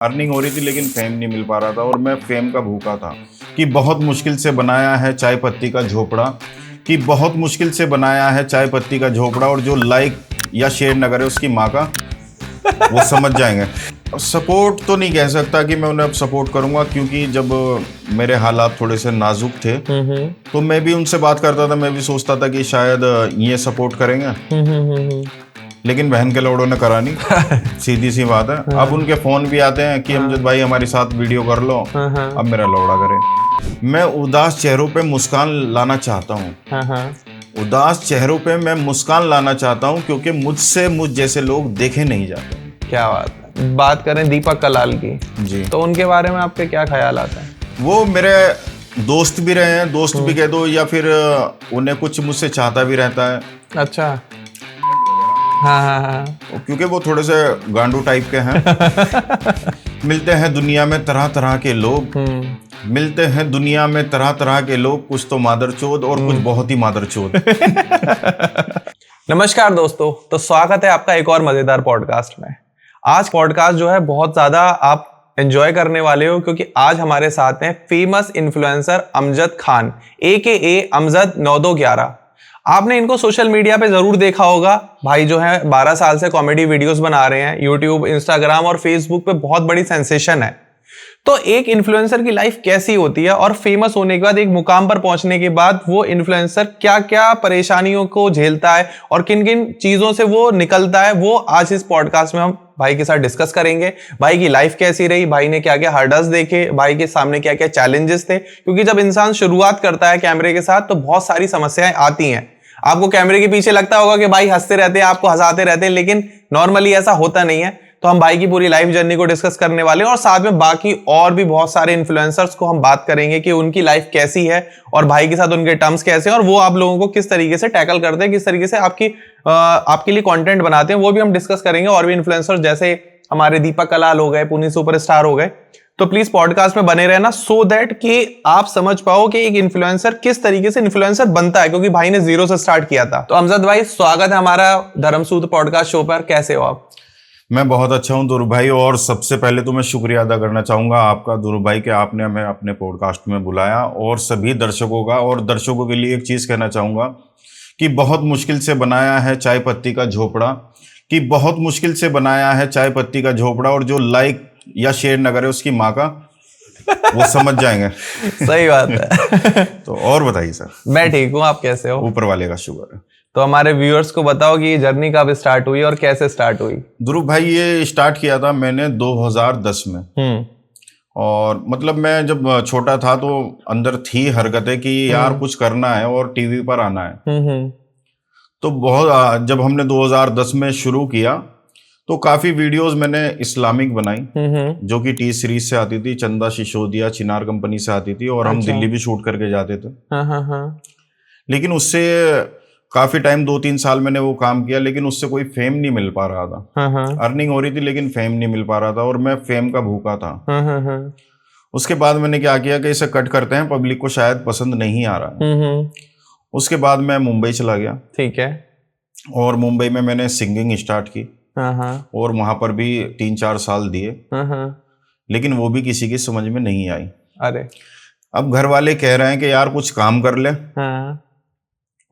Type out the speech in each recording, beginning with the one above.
Earning हो रही थी लेकिन फेम नहीं मिल पा रहा था और मैं फेम का भूखा था कि बहुत मुश्किल से बनाया है चाय पत्ती का झोपड़ा कि बहुत मुश्किल से बनाया है चाय पत्ती का झोपड़ा और जो लाइक या शेयर न करे उसकी माँ का वो समझ जाएंगे। सपोर्ट तो नहीं कह सकता कि मैं उन्हें अब सपोर्ट करूंगा क्योंकि जब मेरे हालात थोड़े से नाजुक थे तो मैं भी उनसे बात करता था, मैं भी सोचता था कि शायद ये सपोर्ट करेंगे लेकिन बहन के लोड़ों ने करा नहीं। सीधी सी बात है। अब उनके फोन भी आते हैं कि अमजद भाई हमारे साथ वीडियो कर लो, अब मेरा लोड़ा करे। मैं उदास चेहरों पे मुस्कान लाना चाहता हूँ, उदास चेहरों पे मैं मुस्कान लाना चाहता हूँ क्योंकि मुझसे मुझ जैसे लोग देखे नहीं जाते। क्या बात है। बात करें दीपक कलाल की जी, तो उनके बारे में आपके क्या ख्याल आता है? वो मेरे दोस्त भी रहे हैं, दोस्त भी कह दो या फिर उन्हें कुछ मुझसे चाहता भी रहता है। अच्छा। हाँ। क्योंकि वो थोड़े से गांडू टाइप के हैं। मिलते हैं दुनिया में तरह तरह के लोग, मिलते हैं दुनिया में तरह तरह के लोग, कुछ तो मादरचोद और कुछ बहुत ही मादरचोद। नमस्कार दोस्तों, तो स्वागत है आपका एक और मजेदार पॉडकास्ट में। आज पॉडकास्ट जो है बहुत ज्यादा आप एंजॉय करने वाले हो क्योंकि आज हमारे साथ हैं famous influencer Amjad Khan AKA Amjad 9211। आपने इनको सोशल मीडिया पे जरूर देखा होगा। भाई जो है 12 साल से कॉमेडी वीडियोस बना रहे हैं। यूट्यूब, इंस्टाग्राम और फेसबुक पे बहुत बड़ी सेंसेशन है। तो एक इन्फ्लुएंसर की लाइफ कैसी होती है और फेमस होने के बाद एक मुकाम पर पहुंचने के बाद वो इन्फ्लुएंसर क्या क्या परेशानियों को झेलता है और किन किन चीजों से वो निकलता है, वो आज इस पॉडकास्ट में हम भाई के साथ डिस्कस करेंगे। भाई की लाइफ कैसी रही, भाई ने क्या क्या हर्डल्स देखे, भाई के सामने क्या क्या चैलेंजेस थे, क्योंकि जब इंसान शुरुआत करता है कैमरे के साथ तो बहुत सारी समस्याएं आती हैं। आपको कैमरे के पीछे लगता होगा कि भाई हंसते रहते हैं, आपको हंसाते रहते हैं, लेकिन नॉर्मली ऐसा होता नहीं है। तो हम भाई की पूरी लाइफ जर्नी को डिस्कस करने वाले हैं और साथ में बाकी और भी बहुत सारे इन्फ्लुएंसर्स को हम बात करेंगे कि उनकी लाइफ कैसी है और भाई के साथ उनके टर्म्स कैसे हैं और वो आप लोगों को किस तरीके से टैकल करते हैं, किस तरीके से आपके लिए कंटेंट बनाते हैं, वो भी हम डिस्कस करेंगे। और भी इन्फ्लुएंसर्स जैसे हमारे दीपक कलाल हो गए, पुनीत सुपरस्टार हो गए। तो प्लीज पॉडकास्ट में बने रहना सो दैट कि आप समझ पाओ कि एक इन्फ्लुएंसर किस तरीके से इन्फ्लुएंसर बनता है, क्योंकि भाई ने जीरो से स्टार्ट किया था। तो अमजद भाई, स्वागत है हमारा धर्मसूत्र पॉडकास्ट शो पर। कैसे हो आप? मैं बहुत अच्छा हूं ध्रुव भाई, और सबसे पहले तो मैं शुक्रिया अदा करना चाहूँगा आपका ध्रुव भाई कि आपने हमें अपने पॉडकास्ट में बुलाया, और सभी दर्शकों का। और दर्शकों के लिए एक चीज़ कहना चाहूँगा कि बहुत मुश्किल से बनाया है चाय पत्ती का झोपड़ा, कि बहुत मुश्किल से बनाया है चाय पत्ती का झोपड़ा और जो लाइक या शेयर न करे उसकी माँ का वो समझ जाएंगे। सही बात है। तो और बताइए सर। मैं ठीक हूँ, आप कैसे हो? ऊपर वाले का शुक्र है। तो हमारे व्यूअर्स को बताओ कि ये जर्नी कब स्टार्ट हुई और कैसे स्टार्ट हुई? ध्रुव भाई, ये स्टार्ट किया था मैंने 2010 में। और मतलब मैं जब छोटा था तो अंदर थी हरकतें कि यार कुछ करना है और टीवी पर आना है। तो बहुत जब हमने 2010 में शुरू किया तो काफी वीडियोस मैंने इस्लामिक बनाई, जो कि टी सीरीज से आती थी, चंदा सिसोदिया चिनार कंपनी से आती थी, और हम दिल्ली भी शूट करके जाते थे। लेकिन उससे काफी टाइम 2-3 साल मैंने वो काम किया, लेकिन उससे कोई फेम नहीं मिल पा रहा था। अर्निंग हो रही थी लेकिन फेम नहीं मिल पा रहा था और मैं फेम का भूखा था। उसके बाद मैंने क्या किया कि इसे कट करते हैं, पब्लिक को शायद पसंद नहीं आ रहा है। उसके बाद मैं मुंबई चला गया। ठीक है। और मुंबई में मैंने सिंगिंग स्टार्ट की और वहां पर भी 3-4 साल दिए, लेकिन वो भी किसी की समझ में नहीं आई। अरे, अब घर वाले कह रहे हैं कि यार कुछ काम कर ले।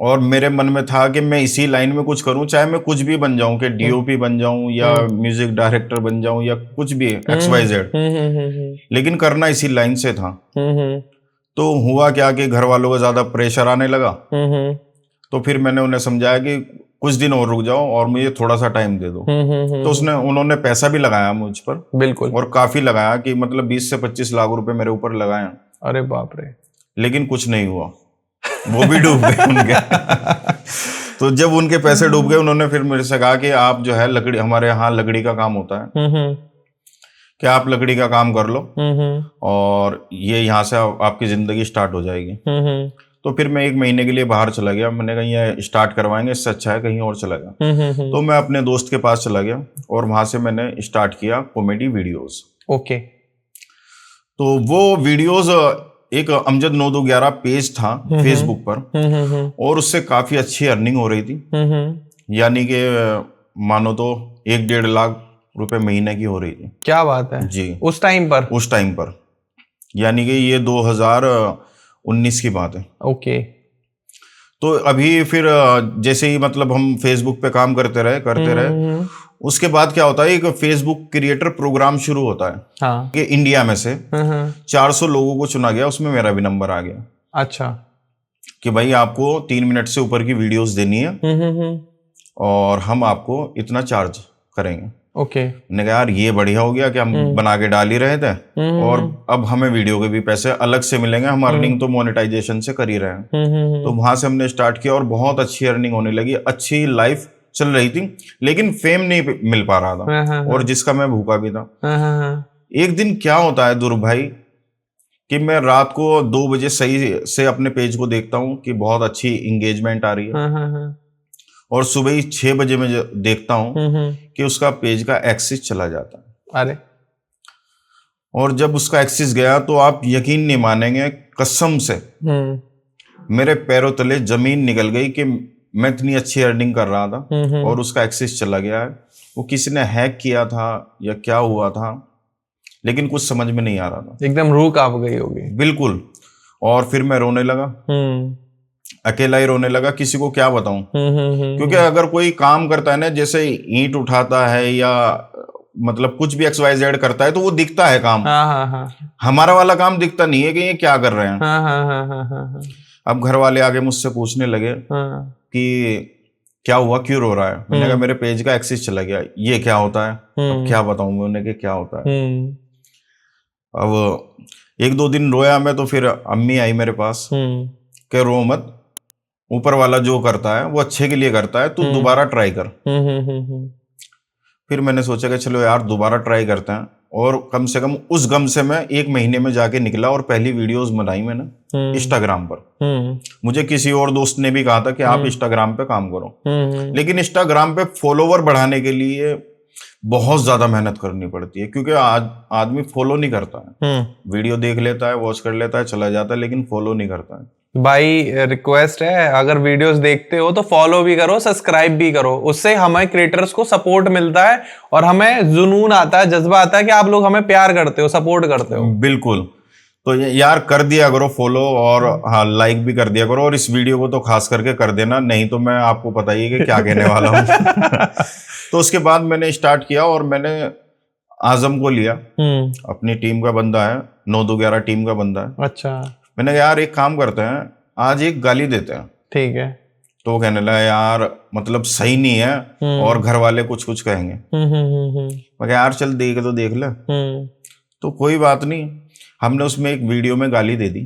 और मेरे मन में था कि मैं इसी लाइन में कुछ करूं, चाहे मैं कुछ भी बन जाऊं, कि DOP बन जाऊं या म्यूजिक डायरेक्टर बन जाऊं या कुछ भी XYZ, लेकिन करना इसी लाइन से था। तो हुआ क्या कि घर वालों को ज्यादा प्रेशर आने लगा। तो फिर मैंने उन्हें समझाया कि कुछ दिन और रुक जाओ और मुझे थोड़ा सा टाइम दे दो। तो उन्होंने पैसा भी लगाया मुझ पर, बिल्कुल, और काफी लगाया, कि मतलब 20 से 25 लाख रुपए मेरे ऊपर लगाए। अरे बाप रे। लेकिन कुछ नहीं हुआ, वो भी डूब गए उनके। तो जब उनके पैसे डूब गए, उन्होंने फिर मेरे से कहा कि आप जो है लकड़ी, हमारे यहाँ लकड़ी का काम होता है, कि आप लकड़ी का काम कर लो और ये यहाँ से आपकी जिंदगी स्टार्ट हो जाएगी। तो फिर मैं 1 महीने के लिए बाहर चला गया। मैंने कहा ये स्टार्ट करवाएंगे, इससे अच्छा है कहीं और चला गया। तो मैं अपने दोस्त के पास चला गया और वहां से मैंने स्टार्ट किया कॉमेडी वीडियोस। ओके। तो वो वीडियोस एक अमजद 9211 पेज था फेसबुक पर, और उससे काफी अच्छी अर्निंग हो रही थी। यानी कि मानो तो 1-1.5 लाख रुपए महीने की हो रही थी। क्या बात है जी, उस टाइम पर? उस टाइम पर, यानी कि ये 2019 की बात है। ओके। तो अभी फिर जैसे ही मतलब हम फेसबुक पे काम करते रहे, उसके बाद क्या होता है, एक फेसबुक क्रिएटर प्रोग्राम शुरू होता है हाँ। कि इंडिया में से 400 लोगों को चुना गया, उसमें मेरा भी नंबर आ गया अच्छा। कि भाई आपको 3 मिनट से ऊपर की वीडियोस देनी है और हम आपको इतना चार्ज करेंगे। ओके। मैंने कहा यार ये बढ़िया हो गया कि हम बना के डाल ही रहे थे और अब हमें वीडियो के भी पैसे अलग से मिलेंगे, हम अर्निंग तो मोनेटाइजेशन से कर ही रहे हैं। तो वहां से हमने स्टार्ट किया और बहुत अच्छी अर्निंग होने लगी, अच्छी लाइफ चल रही थी, लेकिन फेम नहीं मिल पा रहा था और जिसका मैं भूखा भी था। एक दिन क्या होता है ध्रुव भाई कि मैं रात को 2 बजे सही से अपने पेज को देखता हूँ कि बहुत अच्छी इंगेजमेंट आ रही है और सुबह ही 6 बजे में देखता हूँ कि उसका पेज का एक्सिस चला जाता है। अरे, और जब उसका एक्सिस गया तो आप यकीन नहीं मानेंगे, कसम से मेरे पैरों तले जमीन निकल गई कि मैं इतनी अच्छी अर्निंग कर रहा था और उसका एक्सिस चला गया है। वो किसी ने हैक किया था या क्या हुआ था, लेकिन कुछ समझ में नहीं आ रहा था, एकदम रूह कांप गई होगी। बिल्कुल। और फिर मैं रोने लगा, अकेला ही रोने लगा, किसी को क्या बताऊं। क्योंकि अगर कोई काम करता है ना, जैसे ईंट उठाता है या मतलब कुछ भी XYZ करता है तो वो दिखता है काम। हमारा वाला काम दिखता नहीं है कि ये क्या कर रहे हैं। अब घर वाले आगे मुझसे पूछने लगे कि क्या हुआ, क्यों रो रहा है। मैंने कहा मेरे पेज का एक्सिस चला गया। ये क्या होता है, अब क्या बताऊं मैं उन्हें कि क्या होता है। अब 1-2 दिन रोया मैं, तो फिर अम्मी आई मेरे पास कि रो मत, ऊपर वाला जो करता है वो अच्छे के लिए करता है, तू दोबारा ट्राई कर। फिर मैंने सोचा कि चलो यार दोबारा ट्राई करते हैं, और कम से कम उस गम से मैं 1 महीने में जाके निकला और पहली वीडियोस बनाई मैंने इंस्टाग्राम पर। मुझे किसी और दोस्त ने भी कहा था कि आप इंस्टाग्राम पे काम करो, लेकिन इंस्टाग्राम पे फॉलोवर बढ़ाने के लिए बहुत ज्यादा मेहनत करनी पड़ती है, क्योंकि आज आदमी फॉलो नहीं करता है, वीडियो देख लेता है, वॉच कर लेता है, चला जाता है, लेकिन फॉलो नहीं करता है। भाई रिक्वेस्ट है, अगर वीडियोस देखते हो तो फॉलो भी करो, सब्सक्राइब भी करो, उससे हमें क्रिएटर्स को सपोर्ट मिलता है और हमें जुनून आता है, जज्बा आता है कि आप लोग हमें प्यार करते हो, सपोर्ट करते हो। बिल्कुल। तो यार कर दिया करो फॉलो, और हाँ लाइक भी कर दिया करो, और इस वीडियो को तो खास करके कर देना, नहीं तो मैं आपको पता ही है कि क्या कहने वाला हूँ। तो उसके बाद मैंने स्टार्ट किया और मैंने आजम को लिया, अपनी टीम का बंदा है, 9-2-11 टीम का बंदा है। अच्छा। मैंने कहा यार एक काम करते हैं, आज एक गाली देते हैं। ठीक है। तो वो कहने लगा यार मतलब सही नहीं है और घर वाले कुछ कुछ कहेंगे। मैं कहा यार चल देख ले। तो कोई बात नहीं, हमने उसमें एक वीडियो में गाली दे दी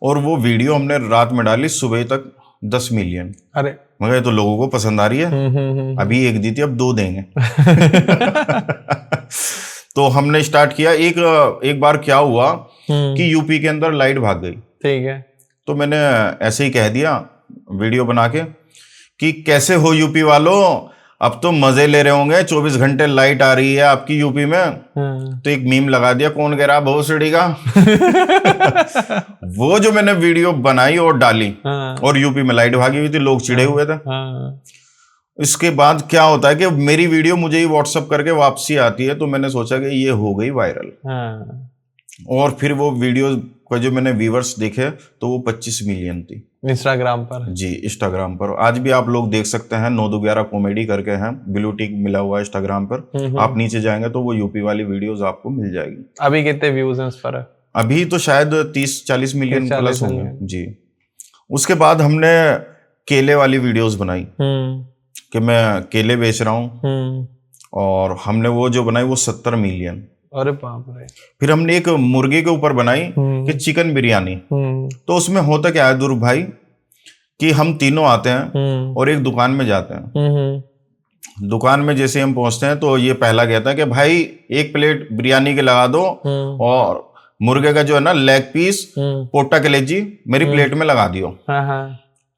और वो वीडियो हमने रात में डाली, सुबह तक 10 मिलियन। अरे मगर ये तो लोगों को पसंद आ रही है। अभी 1 दी थी, अब 2 देंगे। तो हमने स्टार्ट किया। एक बार क्या हुआ कि यूपी के अंदर लाइट भाग गई। ठीक है। तो मैंने ऐसे ही कह दिया वीडियो बना के कि कैसे हो यूपी वालों, अब तो मजे ले रहे होंगे, 24 घंटे लाइट आ रही है आपकी यूपी में। तो एक मीम लगा दिया, कौन कह रहा भोसड़ी का। वो जो मैंने वीडियो बनाई और डाली और यूपी में लाइट भागी हुई थी, लोग चिढ़े हुए थे। इसके बाद क्या होता है कि मेरी वीडियो मुझे ही व्हाट्सएप करके वापसी आती है, तो मैंने सोचा कि ये हो गई वायरल। और फिर वो वीडियो का जो मैंने व्यूअर्स देखे तो वो 25 मिलियन थी इंस्टाग्राम पर। जी इंस्टाग्राम पर आज भी आप लोग देख सकते हैं, 9-2-11 कॉमेडी करके हैं, ब्लू टिक मिला हुआ है इंस्टाग्राम पर। आप नीचे जाएंगे तो वो यूपी वाली वीडियोस आपको मिल जाएगी। अभी कितने व्यूज हैं उस पर? अभी तो शायद 30-40 मिलियन प्लस होंगे जी। उसके बाद हमने केले वाली वीडियोस बनाई कि मैं केले बेच रहा हूँ, और हमने वो जो बनाई वो 70 मिलियन। अरे बाप रे। फिर हमने एक मुर्गे के ऊपर बनाई कि चिकन बिरयानी। तो उसमें होता क्या है ध्रुव भाई कि हम तीनों आते हैं और एक दुकान में जाते हैं। दुकान में जैसे हम पहुंचते हैं तो ये पहला कहता है कि भाई 1 प्लेट बिरयानी के लगा दो, और मुर्गे का जो है ना लेग पीस, पोटा कलेजी मेरी प्लेट में लगा दियो।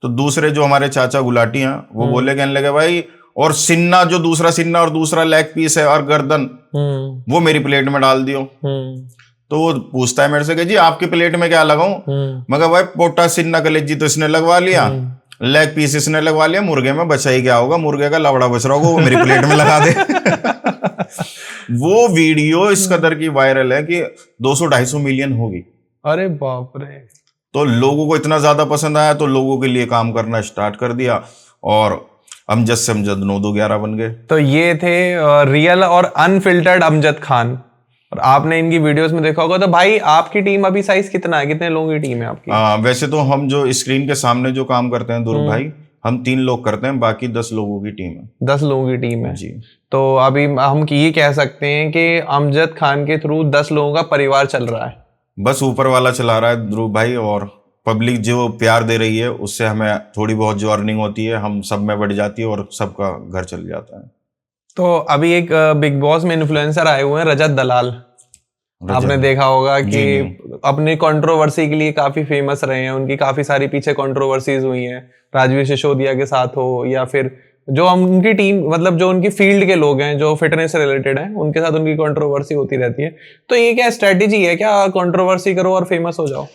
तो दूसरे जो हमारे चाचा गुलाटी हैं वो बोले, कहने लगे भाई और सिन्ना, जो दूसरा सिन्ना और दूसरा लेग पीस है और गर्दन, वो मेरी प्लेट में डाल दियो। तो वो पूछता है मेरे से कि जी आपकी प्लेट में क्या लगाऊं? मगर भाई पोटा सिन्ना कलेजी तो इसने लगवा लिया, लेग पीस इसने लगवा लिया, मुर्गे में बचा ही क्या होगा, मुर्गे का लवड़ा बच रहा होगा, वो मेरी प्लेट में लगा दे। वो वीडियो इस कदर की वायरल है कि 200-250 मिलियन होगी। अरे बाप रे। तो लोगों को इतना ज्यादा पसंद आया तो लोगों के लिए काम करना स्टार्ट कर दिया और अमजद से अमजद 9-2-11 बन गए। तो ये थे रियल और अनफिल्टर्ड अमजद खान, और आपने इनकी वीडियोस में देखा होगा। तो भाई आपकी टीम अभी साइज कितना है, कितने लोगों की टीम है आपकी? वैसे तो हम जो स्क्रीन के सामने जो काम करते हैं ध्रुव भाई, हम 3 लोग करते हैं, बाकी 10 लोगों की टीम है। 10 लोगों की टीम है जी। तो अभी हम ये कह सकते हैं कि अमजद खान के थ्रू 10 लोगों का परिवार चल रहा है। बस ऊपर वाला चला रहा है ध्रुव भाई, और पब्लिक जो प्यार दे रही है उससे हमें थोड़ी बहुत जो अर्निंग होती है हम सब में बढ़ जाती है और सबका घर चल जाता है। तो अभी एक बिग बॉस में इन्फ्लुएंसर आए हुए हैं, रजत दलाल। आपने देखा होगा कि अपनी कंट्रोवर्सी के लिए काफी फेमस रहे हैं, उनकी काफी सारी पीछे कंट्रोवर्सीज हुई हैं, राजवीर सिसोदिया के साथ हो या फिर जो हम उनकी टीम, मतलब जो उनकी फील्ड के लोग हैं जो फिटनेस से रिलेटेड हैं, उनके साथ उनकी कंट्रोवर्सी होती रहती है। तो ये क्या स्ट्रेटेजी है क्या, कंट्रोवर्सी करो और फेमस हो जाओ?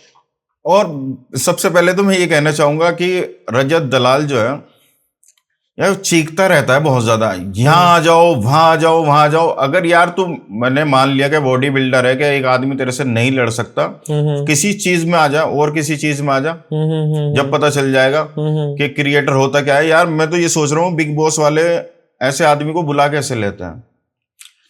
और सबसे पहले तो मैं ये कहना चाहूंगा कि रजत दलाल जो है यार चीखता रहता है बहुत ज्यादा, यहाँ आ जाओ, वहां आ जाओ, वहां आ जाओ। अगर यार तू, मैंने मान लिया कि बॉडी बिल्डर है, कि एक आदमी तेरे से नहीं लड़ सकता, किसी चीज में आ जा और किसी चीज में आ जा, जब पता चल जाएगा कि क्रिएटर होता क्या है। यार मैं तो ये सोच रहा हूँ बिग बॉस वाले ऐसे आदमी को बुला कैसे लेते हैं,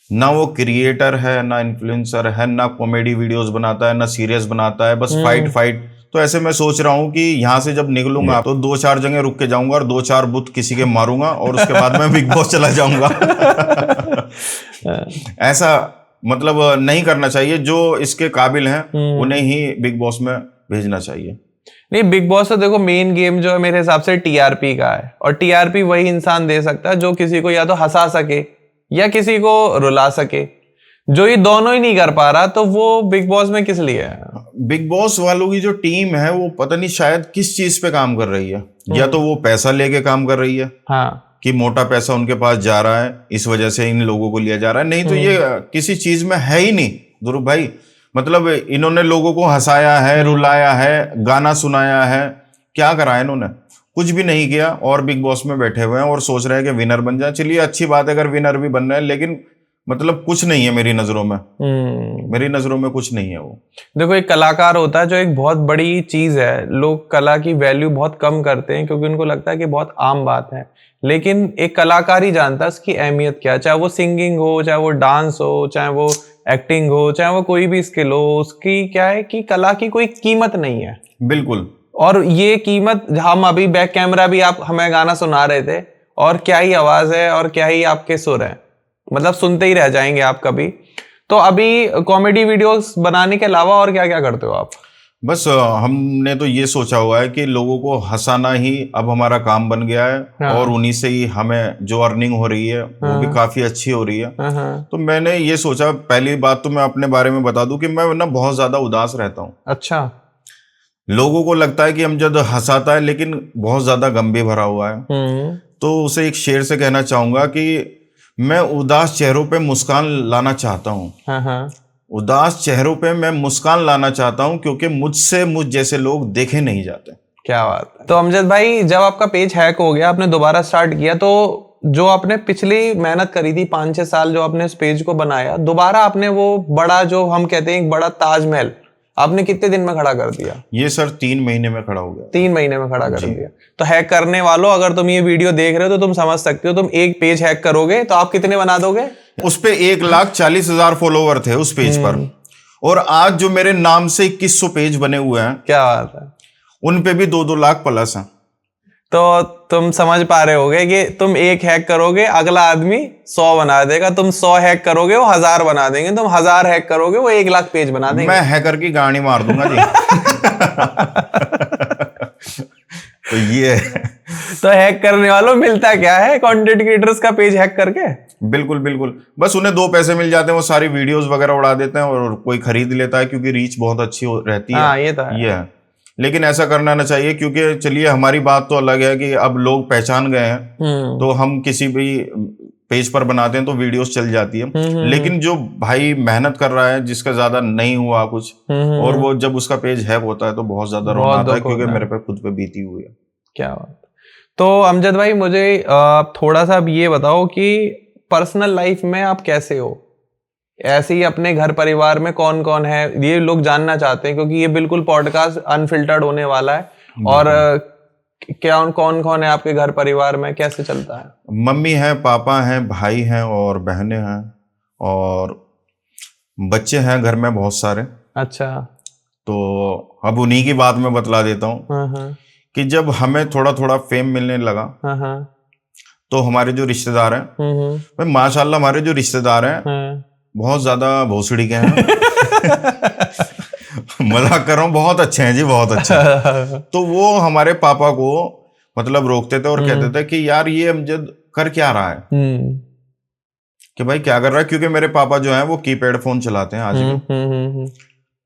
ना वो क्रिएटर है, ना इन्फ्लुएंसर है, ना कॉमेडी वीडियोस बनाता है, ना सीरियस बनाता है, बस फाइट फाइट। तो ऐसे मैं सोच रहा हूँ कि यहाँ से जब निकलूंगा तो 2-4 जगह रुक के जाऊंगा और 2-4 बुत किसी के मारूंगा और उसके बाद मैं बिग बॉस चला जाऊंगा। ऐसा मतलब नहीं करना चाहिए, जो इसके काबिल हैं उन्हें ही बिग बॉस में भेजना चाहिए। नहीं, बिग बॉस तो देखो मेन गेम जो है मेरे हिसाब से टीआरपी का है, और टीआरपी वही इंसान दे सकता है जो किसी को या तो हंसा सके या किसी को रुला सके। जो ये दोनों ही नहीं कर पा रहा तो वो बिग बॉस में किस लिए है? बिग बॉस वालों की जो टीम है वो पता नहीं शायद किस चीज पे काम कर रही है, या तो वो पैसा लेके काम कर रही है, हाँ, कि मोटा पैसा उनके पास जा रहा है इस वजह से इन लोगों को लिया जा रहा है, नहीं तो ये किसी चीज में है ही नहीं ध्रुव भाई। मतलब इन्होंने लोगों को हंसाया है, रुलाया है, गाना सुनाया है, क्या करा है इन्होंने? कुछ भी नहीं किया, और बिग बॉस में बैठे हुए हैं और सोच रहे हैं कि विनर बन जाए। चलिए अच्छी बात है अगर विनर भी बन रहे हैं, लेकिन मतलब कुछ नहीं है मेरी नजरों में, मेरी नजरों में कुछ नहीं है वो। देखो एक कलाकार होता है जो एक बहुत बड़ी चीज है, लोग कला की वैल्यू बहुत कम करते हैं क्योंकि उनको लगता है कि बहुत आम बात है, लेकिन एक कलाकार ही जानता है उसकी अहमियत क्या है। चाहे वो सिंगिंग हो, चाहे वो डांस हो, चाहे वो एक्टिंग हो, चाहे वो कोई भी स्किल हो, उसकी क्या है कि कला की कोई कीमत नहीं है। बिल्कुल। और ये कीमत, हम अभी बैक कैमरा भी आप हमें गाना सुना रहे थे, और क्या ही आवाज है और क्या ही आपके सुर है, मतलब सुनते ही रह जाएंगे आप कभी। तो अभी कॉमेडी वीडियोस बनाने के अलावा और क्या क्या करते हो आप? बस हमने तो ये सोचा हुआ है कि लोगों को हंसाना ही अब हमारा काम बन गया है, हाँ। और उन्हीं से ही हमें जो अर्निंग हो रही है वो भी काफी अच्छी हो रही है। हाँ। तो मैंने ये सोचा, पहली बात तो मैं अपने बारे में बता दूं कि मैं ना बहुत ज्यादा उदास रहता हूँ। अच्छा। लोगों को लगता है कि अमजद हंसाता है, लेकिन बहुत ज्यादा गम भी भरा हुआ है। तो उसे एक शेर से कहना चाहूंगा कि मैं उदास चेहरों पे मुस्कान लाना चाहता हूँ। हाँ। उदास चेहरों पे मैं मुस्कान लाना चाहता हूँ, क्योंकि मुझसे मुझ जैसे लोग देखे नहीं जाते। क्या बात है। तो अमजद भाई, जब आपका पेज हैक हो गया, आपने दोबारा स्टार्ट किया, तो जो आपने पिछली मेहनत करी थी 5-6 साल जो आपने इस पेज को बनाया, दोबारा आपने वो बड़ा, जो हम कहते हैं एक बड़ा ताजमहल, आपने कितने दिन में खड़ा कर दिया? ये सर 3 महीने में खड़ा हो गया। 3 महीने में खड़ा कर दिया। तो हैक करने वालों, अगर तुम ये वीडियो देख रहे हो तो तुम समझ सकते हो, तुम एक पेज हैक करोगे तो आप कितने बना दोगे? उस पे 1,40,000 फॉलोवर थे उस पेज पर, और आज जो मेरे नाम से 2100 पेज बने हुए हैं, क्या बात है, उन पे भी 2-2 लाख प्लस हैं। तो तुम समझ पा रहे होगे कि तुम एक हैक करोगे, अगला आदमी 100 बना देगा, तुम 100 हैक करोगे वो 1000 बना देंगे, तुम 1000 हैक करोगे वो 1 लाख पेज बना देंगे। मैं हैकर की गाड़ी मार दूंगा जी। तो ये तो हैक करने वालों मिलता क्या है कंटेंट क्रिएटर्स का पेज हैक करके? बिल्कुल बिल्कुल, बस उन्हें 2 पैसे मिल जाते हैं, वो सारी वीडियोस वगैरह उड़ा देते हैं और कोई खरीद लेता है क्योंकि रीच बहुत अच्छी रहती है। हाँ, ये तो है। ये है, लेकिन ऐसा करना ना चाहिए, क्योंकि चलिए हमारी बात तो अलग है कि अब लोग पहचान गए हैं, तो हम किसी भी पेज पर बनाते हैं तो वीडियोस चल जाती है। लेकिन जो भाई मेहनत कर रहा है, जिसका ज्यादा नहीं हुआ कुछ, और वो जब उसका पेज हैक होता है तो बहुत ज्यादा रोना आता है, क्योंकि मेरे पे खुद पे बीती हुई है। क्या बात। तो अमजद भाई मुझे थोड़ा सा अब ये बताओ कि पर्सनल लाइफ में आप कैसे हो, ऐसे ही अपने घर परिवार में कौन कौन है, ये लोग जानना चाहते हैं क्योंकि ये बिल्कुल पॉडकास्ट अनफिल्टर्ड होने वाला है। और क्या कौन कौन है आपके घर परिवार में, कैसे चलता है? मम्मी है, पापा हैं, भाई हैं और बहनें हैं और बच्चे हैं घर में बहुत सारे। अच्छा। तो अब उन्हीं की बात मैं बतला देता हूँ हाँ कि जब हमें थोड़ा थोड़ा फेम मिलने लगा हाँ तो हमारे जो रिश्तेदार हैं, भाई माशाल्लाह हमारे जो रिश्तेदार हैं बहुत ज्यादा भोसड़ी के हैं। मजाक कर रहा हूँ, बहुत अच्छे हैं जी, बहुत अच्छे। तो वो हमारे पापा को मतलब रोकते थे और कहते थे कि यार ये अमजद कर क्या रहा है, कि भाई क्या कर रहा है, क्योंकि मेरे पापा जो हैं वो कीपैड फोन चलाते हैं आज भी,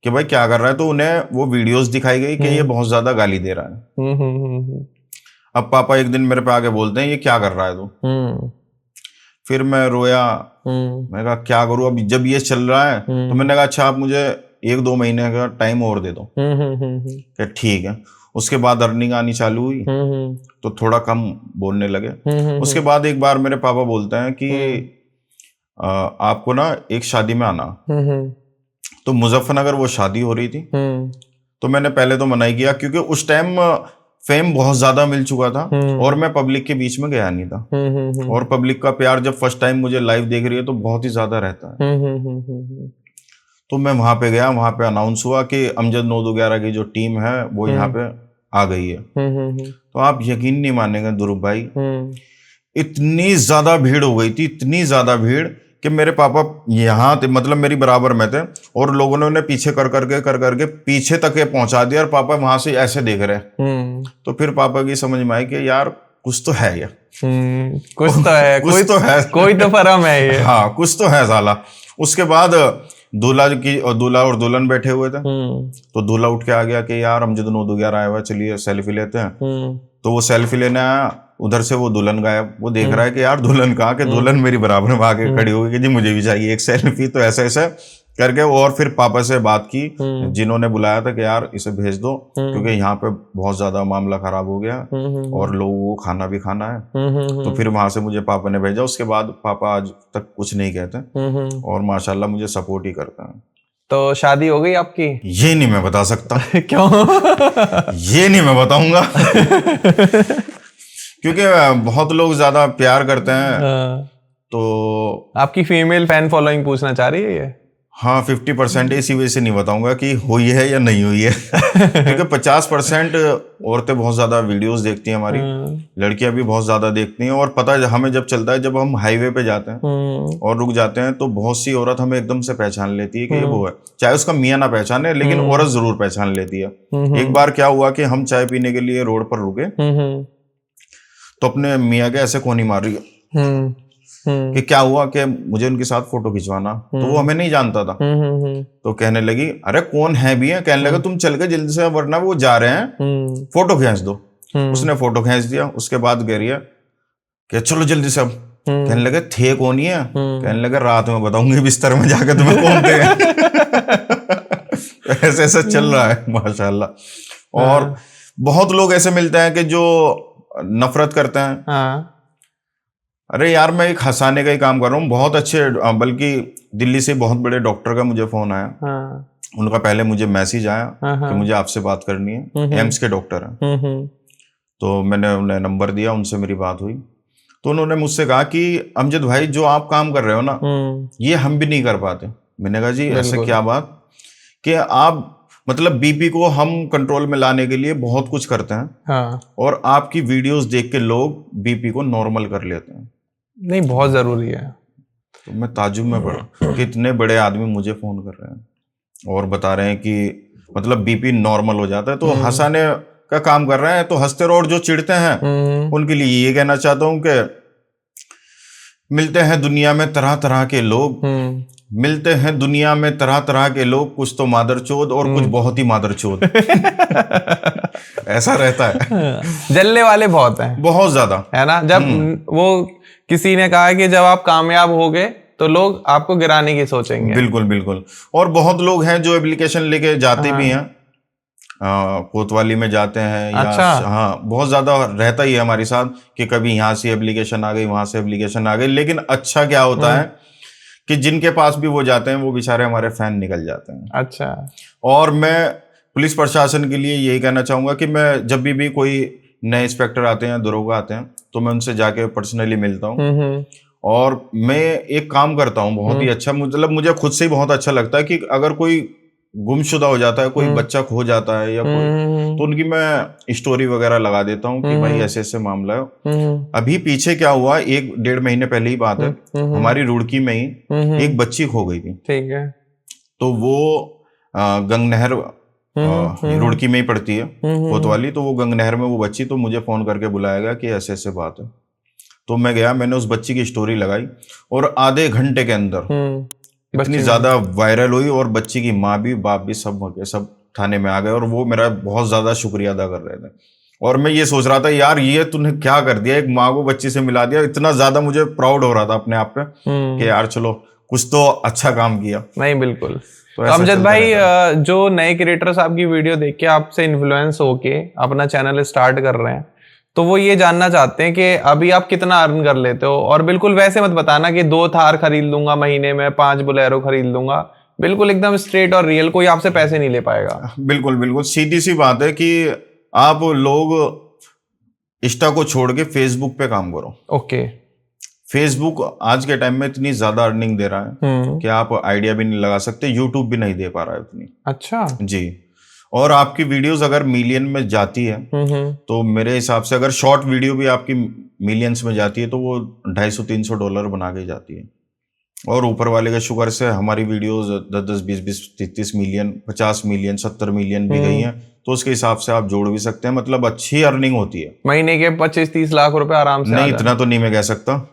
कि भाई क्या कर रहा है। तो उन्हें वो वीडियोस दिखाई गई कि ये बहुत ज्यादा गाली दे रहा है। अब पापा एक दिन मेरे पे आके बोलते हैं ये क्या कर रहा है तू। फिर मैं रोया, मैंने कहा क्या करूँ, अब जब ये चल रहा है तो मैंने कहा अच्छा आप मुझे 1-2 महीने का टाइम और दे दो। कि ठीक है। उसके बाद अर्निंग आनी चालू हुई तो थोड़ा कम बोलने लगे। उसके बाद एक बार मेरे पापा बोलते हैं कि आपको ना एक शादी में आना। तो मुजफ्फरनगर वो शादी हो रही थी। तो मैंने पहले तो मना ही किया क्योंकि उस टाइम फेम बहुत ज्यादा मिल चुका था और मैं पब्लिक के बीच में गया नहीं था। और पब्लिक का प्यार जब फर्स्ट टाइम मुझे लाइव देख रही है तो बहुत ही ज्यादा रहता है। तो मैं वहां पे गया, वहां पे अनाउंस हुआ कि अमजद 9211 की जो टीम है वो यहाँ पे आ गई है। तो आप यकीन नहीं मानेंगे ध्रुव भाई, इतनी ज्यादा भीड़ हो गई थी, इतनी ज्यादा भीड़ कि मेरे पापा यहाँ थे, मतलब मेरी बराबर में थे और लोगों ने उन्हें पीछे कर करके पीछे तक ये पहुंचा दिया और पापा वहां से ऐसे देख रहे। तो फिर पापा की समझ में आई कि यार कुछ तो है ये, कुछ तो है, कुछ तो है, कोई तो फर्म है ये। हाँ कुछ तो है साला। उसके बाद दूल्हा और दुल्हन बैठे हुए थे। तो दूल्हा उठ के आ गया कि यार अमजद 9211 आया हुआ, चलिए सेल्फी लेते हैं। तो वो सेल्फी लेने आया, उधर से वो दुल्हन गायब। वो देख रहा है कि यार दुल्हन कहाँ, कि दुल्हन मेरी बराबर में आके खड़ी हो गई कि जी मुझे भी चाहिए एक सेल्फी। तो ऐसे ऐसे करके और फिर पापा से बात की जिन्होंने बुलाया था कि यार इसे भेज दो क्योंकि यहाँ पे बहुत ज्यादा मामला खराब हो गया और लोगों को खाना भी खाना है। तो फिर वहां से मुझे पापा ने भेजा। उसके बाद पापा आज तक कुछ नहीं कहते और माशाल्लाह मुझे सपोर्ट ही करते हैं। तो शादी हो गई आपकी? ये नहीं मैं बता सकता। क्यों? ये नहीं मैं बताऊंगा। क्योंकि बहुत लोग ज्यादा प्यार करते हैं। तो आपकी फीमेल फैन फॉलोइंग पूछना चाह रही है ये? हाँ 50% इसी वजह से नहीं बताऊंगा कि हुई है या नहीं हुई है। क्योंकि 50% औरतें बहुत ज्यादा वीडियोस देखती हैं हमारी, लड़कियां भी बहुत ज्यादा देखती हैं। और पता है हमें जब चलता है, जब हम हाईवे पे जाते हैं और रुक जाते हैं तो बहुत सी औरत हमें एकदम से पहचान लेती है कि ये वो है। चाहे उसका मियाँ ना पहचाने लेकिन औरत जरूर पहचान लेती है। एक बार क्या हुआ कि हम चाय पीने के लिए रोड पर रुके तो अपने मियाँ के ऐसे कोनी मार रही है कि क्या हुआ कि मुझे उनके साथ फोटो खिंचवाना। तो वो हमें नहीं जानता था। तो कहने लगी अरे कौन है भी है, कहने लगा तुम चल के जल्दी से, वरना वो जा रहे हैं, फोटो खींच दो। उसने फोटो खींच दिया। उसके बाद कह रही है कि चलो जल्दी से। अब कहने लगे थे कौन ही है, कहने लगे रात में बताऊंगी बिस्तर में जाकर तुम्हें कौन थे। ऐसे ऐसे चल रहा है माशाल्लाह। और बहुत लोग ऐसे मिलते हैं कि जो नफरत करते हैं। अरे यार मैं एक हंसाने का ही काम कर रहा हूँ। बहुत अच्छे, बल्कि दिल्ली से बहुत बड़े डॉक्टर का मुझे फोन आया। उनका पहले मुझे मैसेज आया कि मुझे आपसे बात करनी है। एम्स के डॉक्टर हैं। तो मैंने उन्हें नंबर दिया, उनसे मेरी बात हुई। तो उन्होंने मुझसे कहा कि अमजद भाई जो आप काम कर रहे हो ना ये हम भी नहीं कर पाते। मैंने कहा जी ऐसे क्या बात? कि आप मतलब बीपी को हम कंट्रोल में लाने के लिए बहुत कुछ करते हैं और आपकी वीडियोस देख के लोग बीपी को नॉर्मल कर लेते हैं। नहीं बहुत जरूरी है। तो मैं ताजुब में पड़ा कि इतने बड़े आदमी मुझे फोन कर रहे हैं और बता रहे हैं कि मतलब बीपी नॉर्मल हो जाता है। तो हंसाने का काम कर रहे हैं। तो हंसते रहो। और जो चिढ़ते हैं उनके लिए ये कहना चाहता हूं कि मिलते हैं दुनिया में तरह तरह के लोग, मिलते हैं दुनिया में तरह तरह के लोग, कुछ तो मादरचोद और कुछ बहुत ही मादरचोद। ऐसा रहता है। जलने वाले बहुत हैं, बहुत ज्यादा, है ना। जब वो किसी ने कहा कि जब आप कामयाब हो गए तो लोग आपको गिराने की सोचेंगे। बिल्कुल बिल्कुल। और बहुत लोग हैं जो एप्लीकेशन लेके जाते भी हैं कोतवाली में जाते हैं या अच्छा। हाँ बहुत ज्यादा रहता ही है हमारे साथ कि कभी यहाँ से एप्लीकेशन आ गई, वहां से एप्लीकेशन आ गई। लेकिन अच्छा क्या होता है कि जिनके पास भी वो जाते हैं वो बेचारे हमारे फैन निकल जाते हैं। अच्छा। और मैं पुलिस प्रशासन के लिए यही कहना चाहूंगा कि मैं जब भी कोई नए इंस्पेक्टर आते हैं, दरोगा आते हैं, तो मैं उनसे जाके पर्सनली मिलता हूँ। और मैं एक काम करता हूँ बहुत ही अच्छा, मतलब मुझे खुद से ही बहुत अच्छा लगता है कि अगर कोई गुमशुदा हो जाता है, कोई बच्चा खो जाता है या कोई, तो उनकी मैं स्टोरी वगैरह लगा देता हूँ कि भाई ऐसे ऐसे मामला है। अभी पीछे क्या हुआ, 1-1.5 महीने पहले ही बात है, हमारी रुड़की में ही एक बच्ची खो गई थी। ठीक है। तो वो गंगनहर रुड़की में ही पड़ती है कोतवाली, तो वो गंगनहर में वो बच्ची, तो मुझे फोन करके बुलाया गया कि ऐसे ऐसे बात है। तो मैं गया, मैंने उस बच्ची की स्टोरी लगाई और आधे घंटे के अंदर इतनी ज्यादा वायरल हुई और बच्ची की माँ भी बाप भी सब थाने में आ गए और वो मेरा बहुत ज्यादा शुक्रिया अदा कर रहे थे। और मैं ये सोच रहा था यार ये तूने क्या कर दिया, एक माँ को बच्ची से मिला दिया। इतना ज्यादा मुझे प्राउड हो रहा था अपने आप पे कि यार चलो कुछ तो अच्छा काम किया। नहीं बिल्कुल। तो ऐसा अमजद चलता भाई, रहता है। जो नए क्रिएटर्स आपकी वीडियो देख के आपसे इन्फ्लुएंस होके अपना चैनल स्टार्ट कर रहे हैं, तो वो ये जानना चाहते हैं कि अभी आप कितना अर्न कर लेते हो। और बिल्कुल वैसे मत बताना कि 2 थार खरीद लूंगा महीने में, 5 बोलेरो खरीद लूंगा। बिल्कुल एकदम स्ट्रेट और रियल, कोई आपसे पैसे नहीं ले पाएगा। बिल्कुल बिल्कुल सीधी सी बात है कि आप लोग इंस्टा को छोड़ के फेसबुक पे काम करो। ओके। फेसबुक आज के टाइम में इतनी ज्यादा अर्निंग दे रहा है कि आप आइडिया भी नहीं लगा सकते। यूट्यूब भी नहीं दे पा रहा है इतनी। अच्छा जी। और आपकी वीडियोस अगर मिलियन में जाती है तो मेरे हिसाब से अगर शॉर्ट वीडियो भी आपकी मिलियंस में जाती है तो वो $250-300 बना के जाती है। और ऊपर वाले के शुक्र से हमारी वीडियोस 10-10, 20-20, 30 मिलियन, 50 मिलियन, 70 मिलियन भी गई हैं, तो उसके हिसाब से आप जोड़ भी सकते हैं। मतलब अच्छी अर्निंग होती है। महीने के 25-30 लाख रुपए आराम से नहीं इतना तो नहीं मैं कह सकता,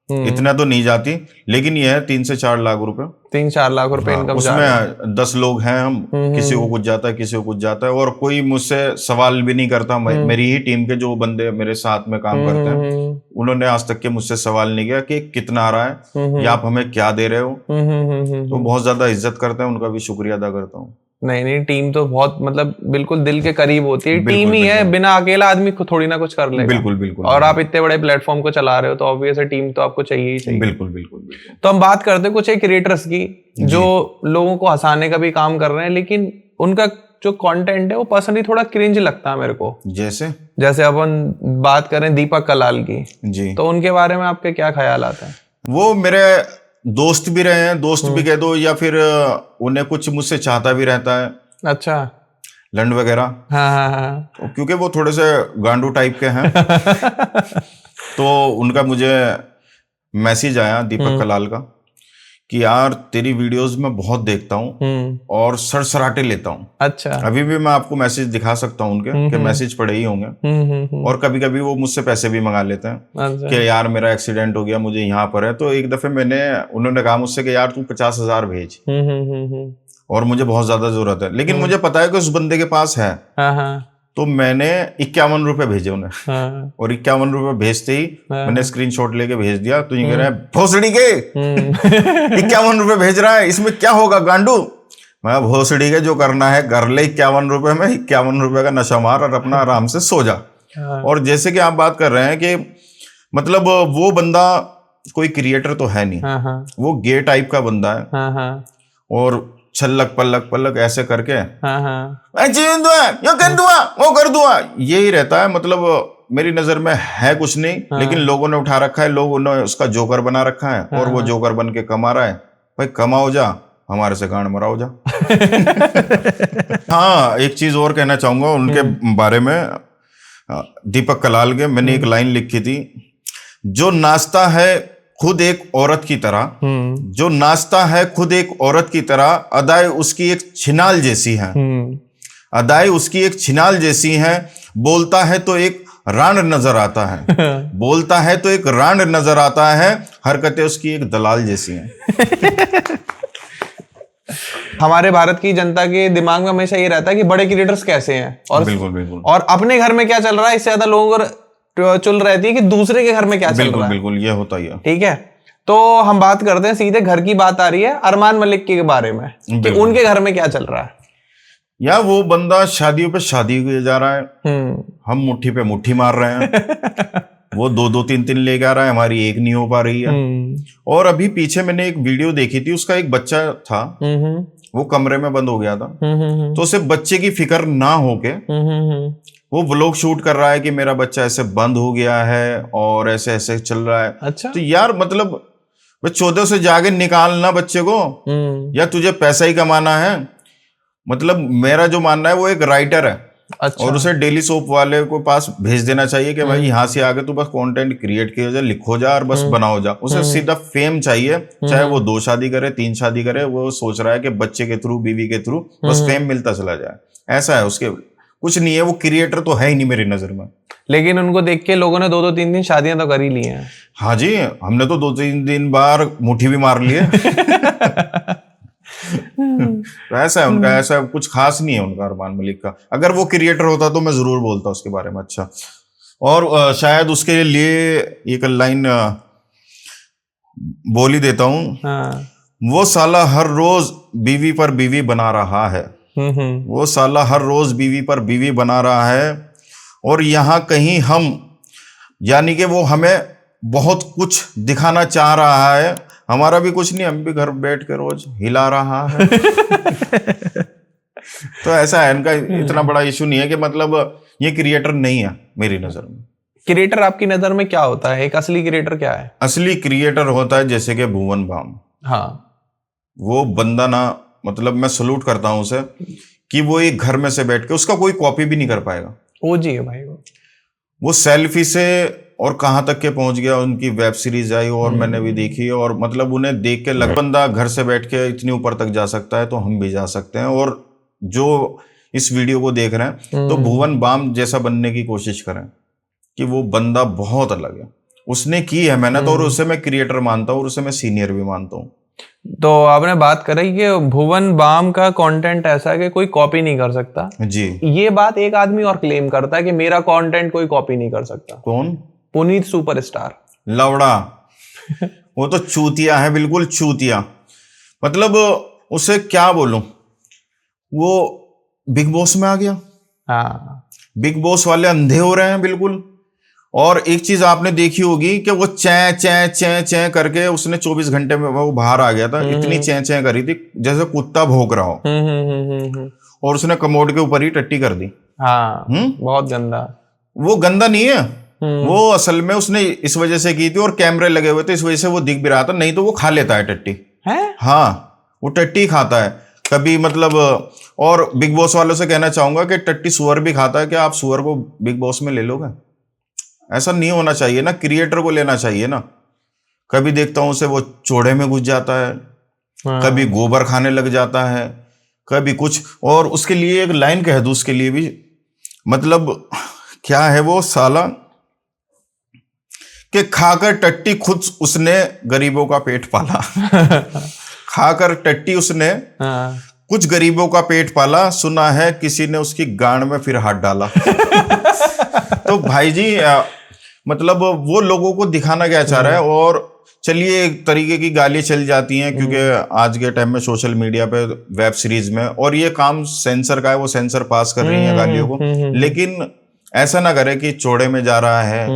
इतना तो नहीं जाती, लेकिन यह है 3 से 4 लाख रुपए, 3-4 लाख रुपए हाँ, इनकम जा रही है। उसमें 10 लोग हैं हम, किसी को कुछ जाता है किसी को कुछ जाता है। और कोई मुझसे सवाल भी नहीं करता। मेरी ही टीम के जो बंदे मेरे साथ में काम करते हैं उन्होंने आज तक के मुझसे सवाल नहीं किया कि कितना आ रहा है या आप हमें क्या दे रहे हो। तो बहुत ज्यादा इज्जत करते हैं, उनका भी शुक्रिया अदा करता हूँ। नहीं नहीं, टीम तो बहुत मतलब बिल्कुल दिल के करीब होती है। बिल्कुल, टीम ही है, बिल्कुल। बिना अकेला आदमी को थोड़ी ना कुछ कर लेगा। बिल्कुल बिल्कुल। और आप इतने बड़े प्लेटफॉर्म को चला रहे हो तो ऑब्वियस है टीम तो आपको चाहिए ही चाहिए। बिल्कुल बिल्कुल बिल्कुल। तो हम बात करते हैं कुछ एक क्रिएटर्स की जो लोगों को हंसाने का भी काम कर रहे हैं, लेकिन उनका जो कंटेंट है वो पर्सनली थोड़ा क्रिंज लगता है मेरे को। जैसे अपन बात करें दीपक कलाल की जी, तो उनके बारे में आपके क्या ख्याल आता है? वो मेरे दोस्त भी रहे हैं, दोस्त भी कह दो, या फिर उन्हें कुछ मुझसे चाहता भी रहता है। अच्छा। लंड वगैरह। हाँ। क्योंकि वो थोड़े से गांडू टाइप के हैं। तो उनका मुझे मैसेज आया दीपक कलाल का कि यार तेरी वीडियोस में बहुत देखता हूँ और सरसराटे लेता हूँ। अच्छा। अभी भी मैं आपको मैसेज दिखा सकता हूँ उनके कि मैसेज पड़े ही होंगे। और कभी कभी वो मुझसे पैसे भी मंगा लेते हैं। अच्छा। कि यार मेरा एक्सीडेंट हो गया, मुझे यहाँ पर है। तो एक दफे उन्होंने कहा मुझसे कि यार तू 50,000 भेज, और मुझे बहुत ज्यादा जरूरत है, लेकिन मुझे पता है कि उस बंदे के पास है। तो मैंने 51 रुपए भेजे उन्हें। और 51 रुपए भेजते ही मैंने स्क्रीनशॉट लेके भेज दिया। तो ये कह रहे हैं भोसड़ी के 51 रुपए भेज रहा है, इसमें क्या होगा गांडू। मैं भोसड़ी के जो करना है कर ले, 51 रुपए में 51 रुपए का नशा मार और अपना आराम से सो जा। और जैसे कि आप बात कर रहे हैं कि मतलब वो बंदा कोई क्रिएटर तो है नहीं, वो गे टाइप का बंदा है। और छल्लक पल्लक ऐसे करके वो कर दूंगा, यही रहता है। मतलब मेरी नजर में है कुछ नहीं, लेकिन लोगों ने उठा रखा है, लोगों ने उसका जोकर बना रखा है। और वो जोकर बन के कमा रहा है। भाई कमाओ जा, हमारे से गांड मराओ जा। हाँ, एक चीज और कहना चाहूंगा उनके बारे में, दीपक कलाल के। मैंने एक लाइन लिखी थी, जो नाचता है खुद एक औरत की तरह, जो नाचता है खुद एक औरत की तरह, अदाएं उसकी एक छिनाल जैसी हैं, अदाएं उसकी एक छिनाल जैसी हैं, बोलता है तो एक रांड नजर आता है, बोलता है तो एक रांड नजर आता है, हरकतें उसकी एक दलाल जैसी हैं। हमारे भारत की जनता के दिमाग में हमेशा ये रहता है कि बड़े क्रिएटर्स कैसे हैं, और बिल्कुल बिल्कुल, और अपने घर में क्या चल रहा है इससे ज्यादा लोगों को चुल रहती है कि दूसरे के घर में क्या चल रहा है। बिल्कुल ये होता ही है। ठीक है, तो हम बात करते हैं, सीधे घर की बात आ रही है अरमान मलिक के बारे में कि उनके घर में क्या चल रहा है। या वो बंदा शादियों पे शादी किए जा रहा है, हम मुट्ठी पे मुट्ठी मार रहे हैं। वो 2-2 3-3 लेके आ रहा है, हमारी एक नहीं हो पा रही है। और अभी पीछे मैंने एक वीडियो देखी थी, उसका एक बच्चा था, वो कमरे में बंद हो गया था, तो उसे बच्चे की फिक्र ना होके वो व्लॉग शूट कर रहा है कि मेरा बच्चा ऐसे बंद हो गया है और ऐसे ऐसे चल रहा है। अच्छा। तो यार मतलब 14 से जाके निकालना बच्चे को, या तुझे पैसा ही कमाना है। मतलब मेरा जो मानना है, वो एक राइटर है। अच्छा। और उसे डेली सोप वाले को पास भेज देना चाहिए कि भाई यहाँ से आगे तू बस कंटेंट क्रिएट किया जा, लिखो जा और बस बनाओ जा। उसे सीधा फेम चाहिए, चाहे वो 2 शादी करे 3 शादी करे, वो सोच रहा है कि बच्चे के थ्रू, बीवी के थ्रू बस फेम मिलता चला जाए। ऐसा है, उसके कुछ नहीं है, वो क्रिएटर तो है ही नहीं मेरी नजर में। लेकिन उनको देख के लोगों ने 2-2 3-3 शादियां तो कर ही ली हैं। हाँ जी, हमने तो 2-3 दिन बार मुट्ठी भी मार लिए। तो ऐसा है उनका, ऐसा कुछ खास नहीं है उनका अरमान मलिक का। अगर वो क्रिएटर होता तो मैं जरूर बोलता उसके बारे में अच्छा। और शायद उसके लिए एक लाइन बोल ही देता हूँ। हाँ। वो साला हर रोज बीवी पर बीवी बना रहा है, वो साला हर रोज बीवी पर बीवी बना रहा है, और यहाँ कहीं हम, यानी कि वो हमें बहुत कुछ दिखाना चाह रहा है। हमारा भी कुछ नहीं, हम भी घर बैठ के रोज हिला रहा है। तो ऐसा है, इनका इतना बड़ा इशू नहीं है कि मतलब ये क्रिएटर नहीं है मेरी नजर में। क्रिएटर आपकी नजर में क्या होता है? एक असली क्रिएटर क्या है? असली क्रिएटर होता है जैसे कि भुवन बाम। हाँ। वो बंदा ना, मतलब मैं सलूट करता हूं उसे कि वो एक घर में से बैठ के, उसका कोई कॉपी भी नहीं कर पाएगा। ओजी है भाई वो सेल्फी से और कहां तक के पहुंच गया। उनकी वेब सीरीज आई और मैंने भी देखी, और मतलब उन्हें देख के लग, बंदा घर से बैठ के इतनी ऊपर तक जा सकता है तो हम भी जा सकते हैं। और जो इस वीडियो को देख रहे हैं तो भुवन बाम जैसा बनने की कोशिश करें, कि वो बंदा बहुत अलग है, उसने की है मेहनत, और उसे मैं क्रिएटर मानता हूँ और उसे मैं सीनियर भी मानता हूँ। तो आपने बात करी कि भुवन बाम का कंटेंट ऐसा है कि कोई कॉपी नहीं कर सकता जी। ये बात एक आदमी और क्लेम करता है कि मेरा कंटेंट कोई कॉपी नहीं कर सकता। कौन? पुनीत सुपरस्टार। लवड़ा। वो तो चूतिया है, बिल्कुल चूतिया। मतलब उसे क्या बोलूं, वो बिग बॉस में आ गया। हाँ। बिग बॉस वाले अंधे हो रहे हैं बिल्कुल। और एक चीज आपने देखी होगी कि वो चैं चैं चैं चैं करके उसने 24 घंटे में वो बाहर आ गया था। इतनी चैं चैं करी थी जैसे कुत्ता भौंक रहा हो। और उसने कमोड के ऊपर ही टट्टी कर दी। हाँ। बहुत गंदा। वो गंदा नहीं है, वो असल में उसने इस वजह से की थी, और कैमरे लगे हुए थे इस वजह से वो दिख भी रहा था, नहीं तो वो खा लेता है टट्टी है? हाँ, वो टट्टी खाता है कभी, मतलब। और बिग बॉस वालों से कहना चाहूंगा कि टट्टी सुअर भी खाता है, क्या आप सुअर को बिग बॉस में ले लोगे? ऐसा नहीं होना चाहिए ना, क्रिएटर को लेना चाहिए ना। कभी देखता हूं उसे वो चोड़े में घुस जाता है, कभी गोबर खाने लग जाता है, कभी कुछ। और उसके लिए एक लाइन कह दूं, उसके लिए भी मतलब क्या है वो साला, कि खाकर टट्टी खुद उसने गरीबों का पेट पाला। खाकर टट्टी उसने कुछ गरीबों का पेट पाला, सुना है किसी ने उसकी गांड में फिर हाथ डाला। तो भाई जी मतलब वो लोगों को दिखाना क्या चाह रहा है। और चलिए एक तरीके की गालियां चल जाती हैं, क्योंकि आज के टाइम में सोशल मीडिया पे वेब सीरीज में, और ये काम सेंसर का है, वो सेंसर पास कर रही है गालियों को। लेकिन ऐसा ना करे कि चौड़े में जा रहा है,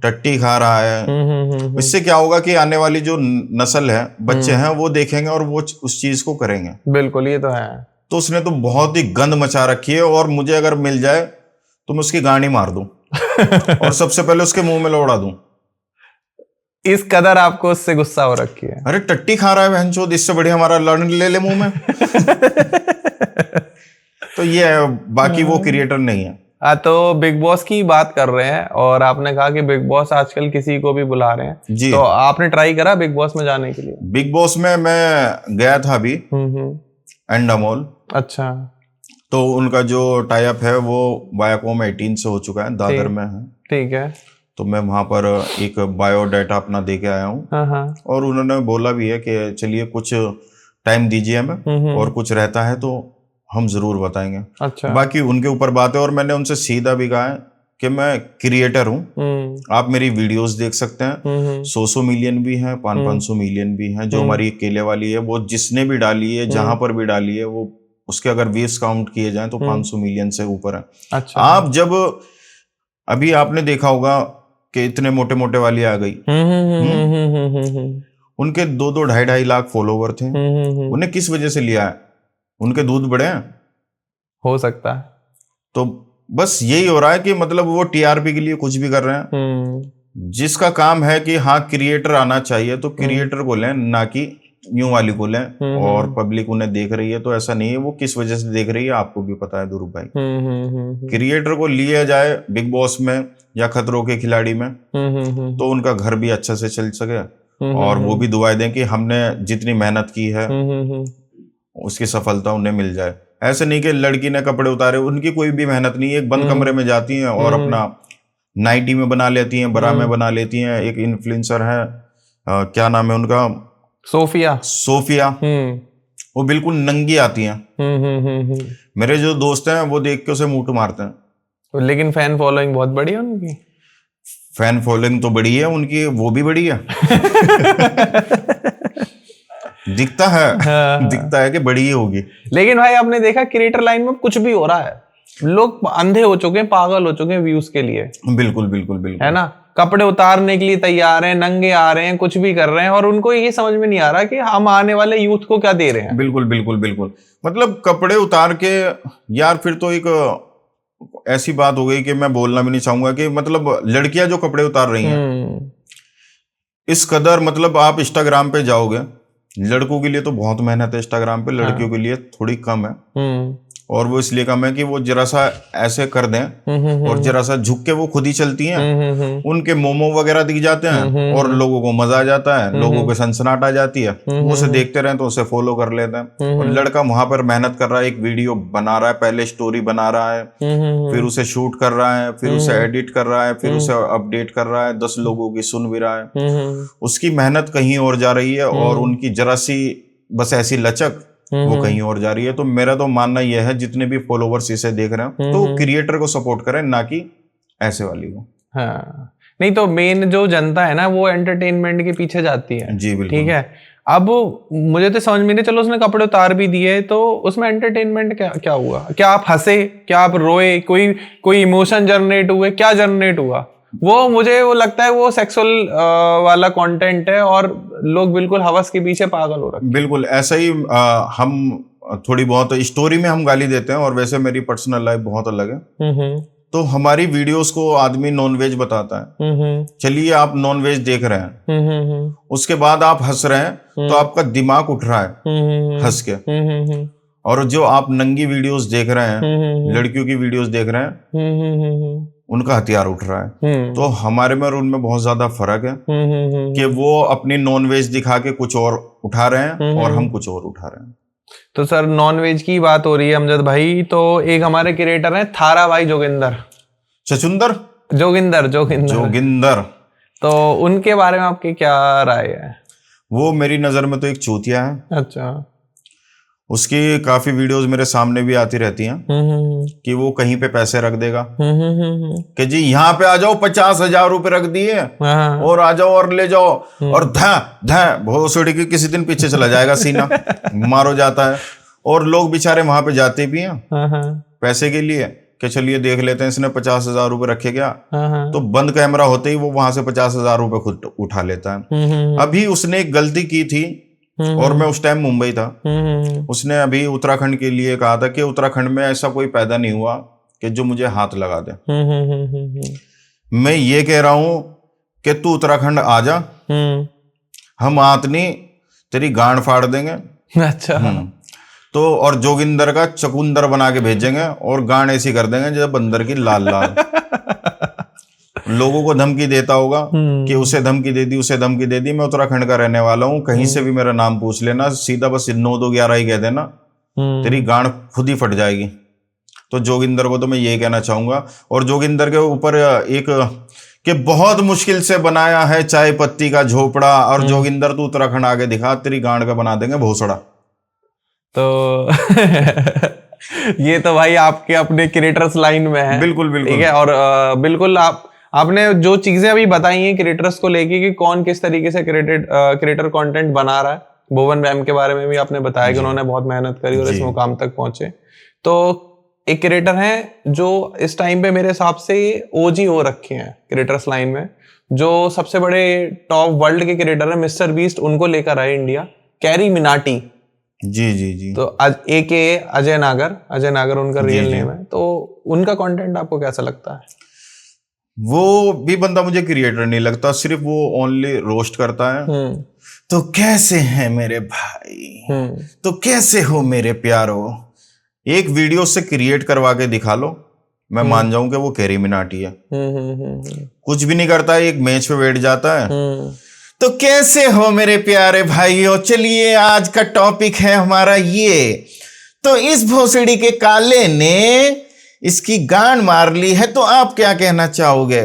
टट्टी खा रहा है। इससे क्या होगा कि आने वाली जो नस्ल है, बच्चे हैं, वो देखेंगे और वो उस चीज को करेंगे। बिल्कुल, ये तो है। तो उसने तो बहुत ही गंद मचा रखी है, और मुझे अगर मिल जाए तो मैं उसकी गांड ही मार दूं। और सबसे पहले उसके मुंह में लौड़ा दूं। इस कदर आपको उससे गुस्सा हो रखी है? अरे टट्टी खा रहा है बहनचोद, इससे बढ़िया हमारा लड़न ले ले मुंह में। तो ये है, बाकी वो क्रिएटर नहीं है। तो बिग बॉस की बात कर रहे हैं, और आपने कहा कि बिग बॉस आजकल किसी को भी बुला रहे हैं जी। तो आपने ट्राई करा बिग बॉस में जाने के लिए? बिग बॉस में मैं गया था अभी, एंडामोल। अच्छा। तो उनका जो टाई अप है वो वायाकॉम 18 से हो चुका है, दादर में है। ठीक है। तो मैं वहां पर एक बायोडाटा अपना दे के आया हूँ, और उन्होंने बोला भी है कि चलिए कुछ टाइम दीजिए हमें, और कुछ रहता है तो हम जरूर बताएंगे। अच्छा। बाकी उनके ऊपर बात है, और मैंने उनसे सीधा भी कहा है कि मैं क्रिएटर हूँ, आप मेरी वीडियोस देख सकते हैं। 100 मिलियन भी हैं, 500 मिलियन भी हैं। जो हमारी केले वाली है, वो जिसने भी डाली है, जहां पर भी डाली है, वो उसके अगर व्यूज काउंट किए जाएं तो 500 मिलियन से ऊपर है। अच्छा। आप जब अभी आपने देखा होगा कि इतने मोटे मोटे वाली आ गई, उनके 2-2 2.5 लाख फॉलोवर थे। उन्हें किस वजह से लिया है? उनके दूध बड़े हैं, हो सकता है। तो बस यही हो रहा है कि मतलब वो टीआरपी के लिए कुछ भी कर रहे हैं। जिसका काम है कि हाँ क्रिएटर आना चाहिए तो क्रिएटर को लें, ना कि न्यू वाली को लें। और पब्लिक उन्हें देख रही है तो ऐसा नहीं है, वो किस वजह से देख रही है आपको भी पता है ध्रुव भाई। क्रिएटर को लिया जाए बिग बॉस में या खतरों के खिलाड़ी में तो उनका घर भी अच्छा से चल सके और वो भी दुआएं दें कि हमने जितनी मेहनत की है उसकी सफलता उन्हें मिल जाए। ऐसे नहीं कि लड़की ने कपड़े उतारे, उनकी कोई भी मेहनत नहीं है, एक बंद कमरे में जाती हैं और अपना नाइटी में बना लेती हैं, बरा में बना लेती हैं। एक इन्फ्लुएंसर है, क्या नाम है उनका, सोफिया, वो बिल्कुल नंगी आती हैं। मेरे जो दोस्त हैं वो देख के उसे मूठ मारते हैं। लेकिन फैन फॉलोइंग बहुत बड़ी है उनकी। फैन फॉलोइंग तो बड़ी है उनकी, वो भी बड़ी है। दिखता है, दिखता है कि बड़ी ही होगी। लेकिन भाई आपने देखा क्रिएटर लाइन में कुछ भी हो रहा है, लोग अंधे हो चुके हैं, पागल हो चुके हैं व्यूज के लिए। बिल्कुल बिल्कुल बिल्कुल, है ना। कपड़े उतारने के लिए तैयार हैं, नंगे आ रहे हैं, कुछ भी कर रहे हैं और उनको ये समझ में नहीं आ रहा कि हम आने वाले यूथ को क्या दे रहे हैं। बिल्कुल बिल्कुल बिल्कुल, मतलब कपड़े उतार के यार फिर तो एक ऐसी बात हो गई कि मैं बोलना भी नहीं चाहूंगा कि मतलब लड़कियां जो कपड़े उतार रही हैं इस कदर, मतलब आप इंस्टाग्राम पे जाओगे, लड़कों के लिए तो बहुत मेहनत है इंस्टाग्राम पे, लड़कियों के लिए थोड़ी कम है। और वो इसलिए कम है कि वो जरा सा ऐसे कर दें और जरा सा झुक के वो खुद ही चलती हैं। उनके मोमो वगैरह दिख जाते हैं और लोगों को मजा आ जाता है, लोगों को सनसनाहट आ जाती है, वो उसे देखते रहे तो उसे फॉलो कर लेते हैं। और लड़का वहां पर मेहनत कर रहा है, एक वीडियो बना रहा है, पहले स्टोरी बना रहा है, फिर उसे शूट कर रहा है, फिर उसे एडिट कर रहा है, फिर उसे अपडेट कर रहा है, 10 लोगों की सुन भी रहा है। उसकी मेहनत कहीं और जा रही है और उनकी जरा सी बस ऐसी लचक वो कहीं और जा रही है। तो मेरा तो मानना यह है जितने भी फॉलोवर्स इसे देख रहे हैं तो क्रिएटर को सपोर्ट करें, ना कि ऐसे वाली को। हाँ, नहीं तो मेन जो जनता है ना वो एंटरटेनमेंट के पीछे जाती है। जी बिल्कुल। ठीक है, अब मुझे तो समझ में नहीं, चलो उसने कपड़े उतार भी दिए तो उसमें एंटरटेनमेंट क्या हुआ? क्या आप हंसे, क्या आप रोए, कोई इमोशन जनरेट हुए, क्या जनरेट हुआ? मुझे वो लगता है वो सेक्सुअल वाला कंटेंट है और लोग बिल्कुल हवस के पीछे पागल हो रहे हैं। बिल्कुल ऐसा ही। हम थोड़ी बहुत स्टोरी में हम गाली देते हैं और वैसे मेरी पर्सनल लाइफ बहुत अलग है। तो हमारी वीडियोस को आदमी नॉनवेज बताता है, चलिए आप नॉनवेज देख रहे हैं, उसके बाद आप हंस रहे हैं तो आपका दिमाग उठ रहा है हंस के, और जो आप नंगी वीडियोस देख रहे हैं, लड़कियों की वीडियोस देख रहे हैं, उनका हथियार उठ रहा है। तो हमारे में और उनमें बहुत ज्यादा फर्क है कि वो अपनी नॉनवेज दिखा के कुछ और उठा रहे हैं और हम कुछ और उठा रहे हैं। तो सर नॉनवेज की बात हो रही है अमजद भाई, तो एक हमारे क्रिएटर हैं थारा भाई जोगिंदर, तो उनके बारे में आपकी क्या राय है? वो मेरी नजर में तो एक चूतिया है। अच्छा। उसकी काफी वीडियोस मेरे सामने भी आती रहती हैं कि वो कहीं पे पैसे रख देगा कि जी यहाँ पे आ जाओ, 50,000 रुपए रख दिए और आ जाओ और ले जाओ, और भोसड़ी की किसी दिन पीछे चला जाएगा सीना, मारो जाता है। और लोग बेचारे वहां पे जाते भी हैं पैसे के लिए कि चलिए देख लेते हैं, इसने 50,000 रुपए रखे क्या, तो बंद कैमरा होते ही वो वहां से 50,000 रुपए खुद उठा लेता है। अभी उसने एक गलती की थी और मैं उस टाइम मुंबई था। उसने अभी उत्तराखंड के लिए कहा था कि उत्तराखंड में ऐसा कोई पैदा नहीं हुआ कि जो मुझे हाथ लगा दे। मैं ये कह रहा हूं कि तू उत्तराखंड आ जा, हम आतनी तेरी गांड फाड़ देंगे। अच्छा। तो और जोगिंदर का चकुंदर बना के भेजेंगे और गांड ऐसी कर देंगे जैसे बंदर की लाल लाल। लोगों को धमकी देता होगा कि उसे धमकी दे दी, उसे धमकी दे दी। मैं उत्तराखंड का रहने वाला हूँ, कहीं से भी मेरा नाम पूछ लेना, सीधा बस 9-2-11 ही कह देना, तेरी गांड खुद ही फट जाएगी। तो जोगिंदर को तो मैं ये कहना चाहूंगा। और जोगिंदर के ऊपर एक कि बहुत मुश्किल से बनाया है चाय पत्ती का झोपड़ा, और जोगिंदर तू उत्तराखंड आगे दिखा, तेरी गांड का बना देंगे भोसड़ा। तो ये तो भाई आपके अपने क्रिएटर्स लाइन में है। बिल्कुल बिल्कुल, ठीक है। और बिल्कुल आपने जो चीजें अभी बताई हैं क्रिएटर्स को लेके कि कौन किस तरीके से क्रिएटर कंटेंट बना रहा है, भुवन मैम के बारे में भी आपने बताया कि उन्होंने बहुत मेहनत करी और इस मुकाम तक पहुंचे। तो एक क्रिएटर हैं जो इस टाइम पे मेरे हिसाब से ओजी हो रखे हैं क्रिएटर्स लाइन में, जो सबसे बड़े टॉप वर्ल्ड के क्रिएटर है मिस्टर बीस्ट, उनको लेकर आए इंडिया, कैरी मिनाटी। जी जी जी। तो AKA अजय नागर उनका रियल नेम है। तो उनका कंटेंट आपको कैसा लगता है? वो भी बंदा मुझे क्रिएटर नहीं लगता, सिर्फ वो ओनली रोस्ट करता है। तो कैसे हैं मेरे भाई, तो कैसे हो मेरे प्यारो, एक वीडियो से क्रिएट करवा के दिखा लो, मैं मान जाऊं कि वो कैरी मिनाटी है। कुछ भी नहीं करता है, एक मैच पे बैठ जाता है। तो कैसे हो मेरे प्यारे भाइयों, चलिए आज का टॉपिक है हमारा ये। तो इस भोसड़ी के काले ने इसकी गांड मार ली है, तो आप क्या कहना चाहोगे?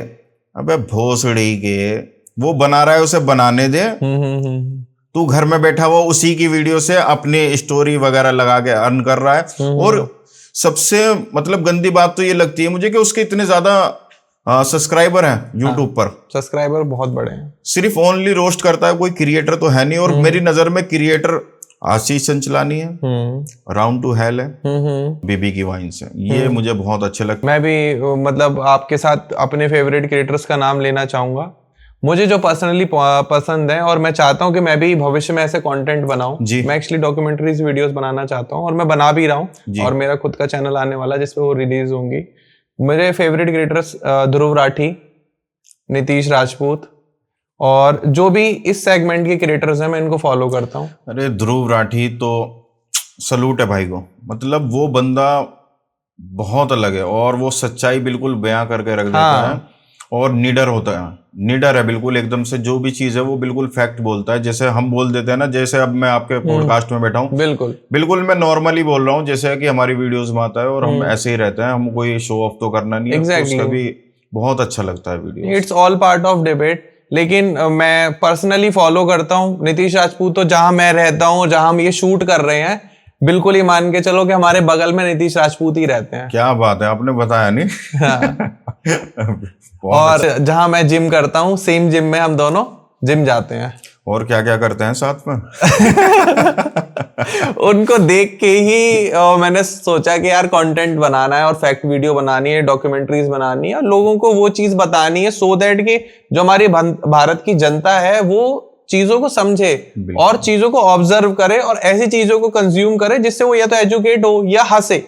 अबे भोसड़ी के, वो बना रहा है उसे बनाने दे। तू घर में बैठा हुआ उसी की वीडियो से अपनी स्टोरी वगैरह लगा के अर्न कर रहा है। और सबसे मतलब गंदी बात तो ये लगती है मुझे कि उसके इतने ज्यादा सब्सक्राइबर हैं यूट्यूब पर। सब्सक्राइबर बहुत बड़े हैं। सिर्फ ओनली रोस्ट करता है, कोई क्रिएटर तो है नहीं। और मेरी नजर में क्रिएटर आशीष चंचलानी है, राउंड टू हेल है, बीबी की वाइन्स है, ये मुझे बहुत अच्छे लगते हैं। मैं भी मतलब आपके साथ अपने फेवरेट क्रिएटर्स का नाम लेना चाहूंगा, मुझे जो पर्सनली पसंद है, और मैं चाहता हूं कि मैं भी भविष्य में ऐसे कंटेंट बनाऊं। मैं एक्चुअली डॉक्यूमेंट्रीज वीडियोस बनाना चाहता हूं और मैं बना भी रहा हूं, और मेरा खुद का चैनल आने वाला है जिसपे वो रिलीज होंगी। मेरे फेवरेट क्रिएटर्स ध्रुव राठी, नीतीश राजपूत, और जो भी इस सेगमेंट के क्रिएटर्स हैं मैं इनको फॉलो करता हूं। अरे ध्रुव राठी तो सलूट है भाई को, मतलब वो बंदा बहुत अलग है और वो सच्चाई बिल्कुल बयां करके रख देता है और निडर होता है, निडर है बिल्कुल एकदम से। जो भी चीज है वो बिल्कुल फैक्ट बोलता है, जैसे हम बोल देते हैं ना, जैसे अब मैं आपके पॉडकास्ट में बैठा हूँ, बिल्कुल मैं नॉर्मली बोल रहा हूँ जैसे कि हमारी वीडियोस में आता है, और हम ऐसे ही रहते हैं, हम कोई शो ऑफ तो करना नहीं है। उसका भी बहुत अच्छा लगता है video. It's all part of debate. लेकिन मैं पर्सनली फॉलो करता हूँ नीतीश राजपूत। तो जहां मैं रहता हूँ, जहां हम ये शूट कर रहे हैं, बिल्कुल ही मान के चलो कि हमारे बगल में नीतीश राजपूत ही रहते हैं। क्या बात है, आपने बताया नहीं। हाँ। और जहां मैं जिम करता हूँ, सेम जिम में हम दोनों जिम जाते हैं। और क्या क्या करते हैं साथ में? उनको देख के ही मैंने सोचा कि यार कंटेंट बनाना है और फैक्ट वीडियो बनानी है, डॉक्यूमेंट्रीज बनानी है, और लोगों को वो चीज बतानी है, सो दैट कि जो हमारी भारत की जनता है वो चीजों को समझे और चीजों को ऑब्जर्व करे और ऐसी चीजों को कंज्यूम करे जिससे वो या तो एजुकेट हो या हंसे,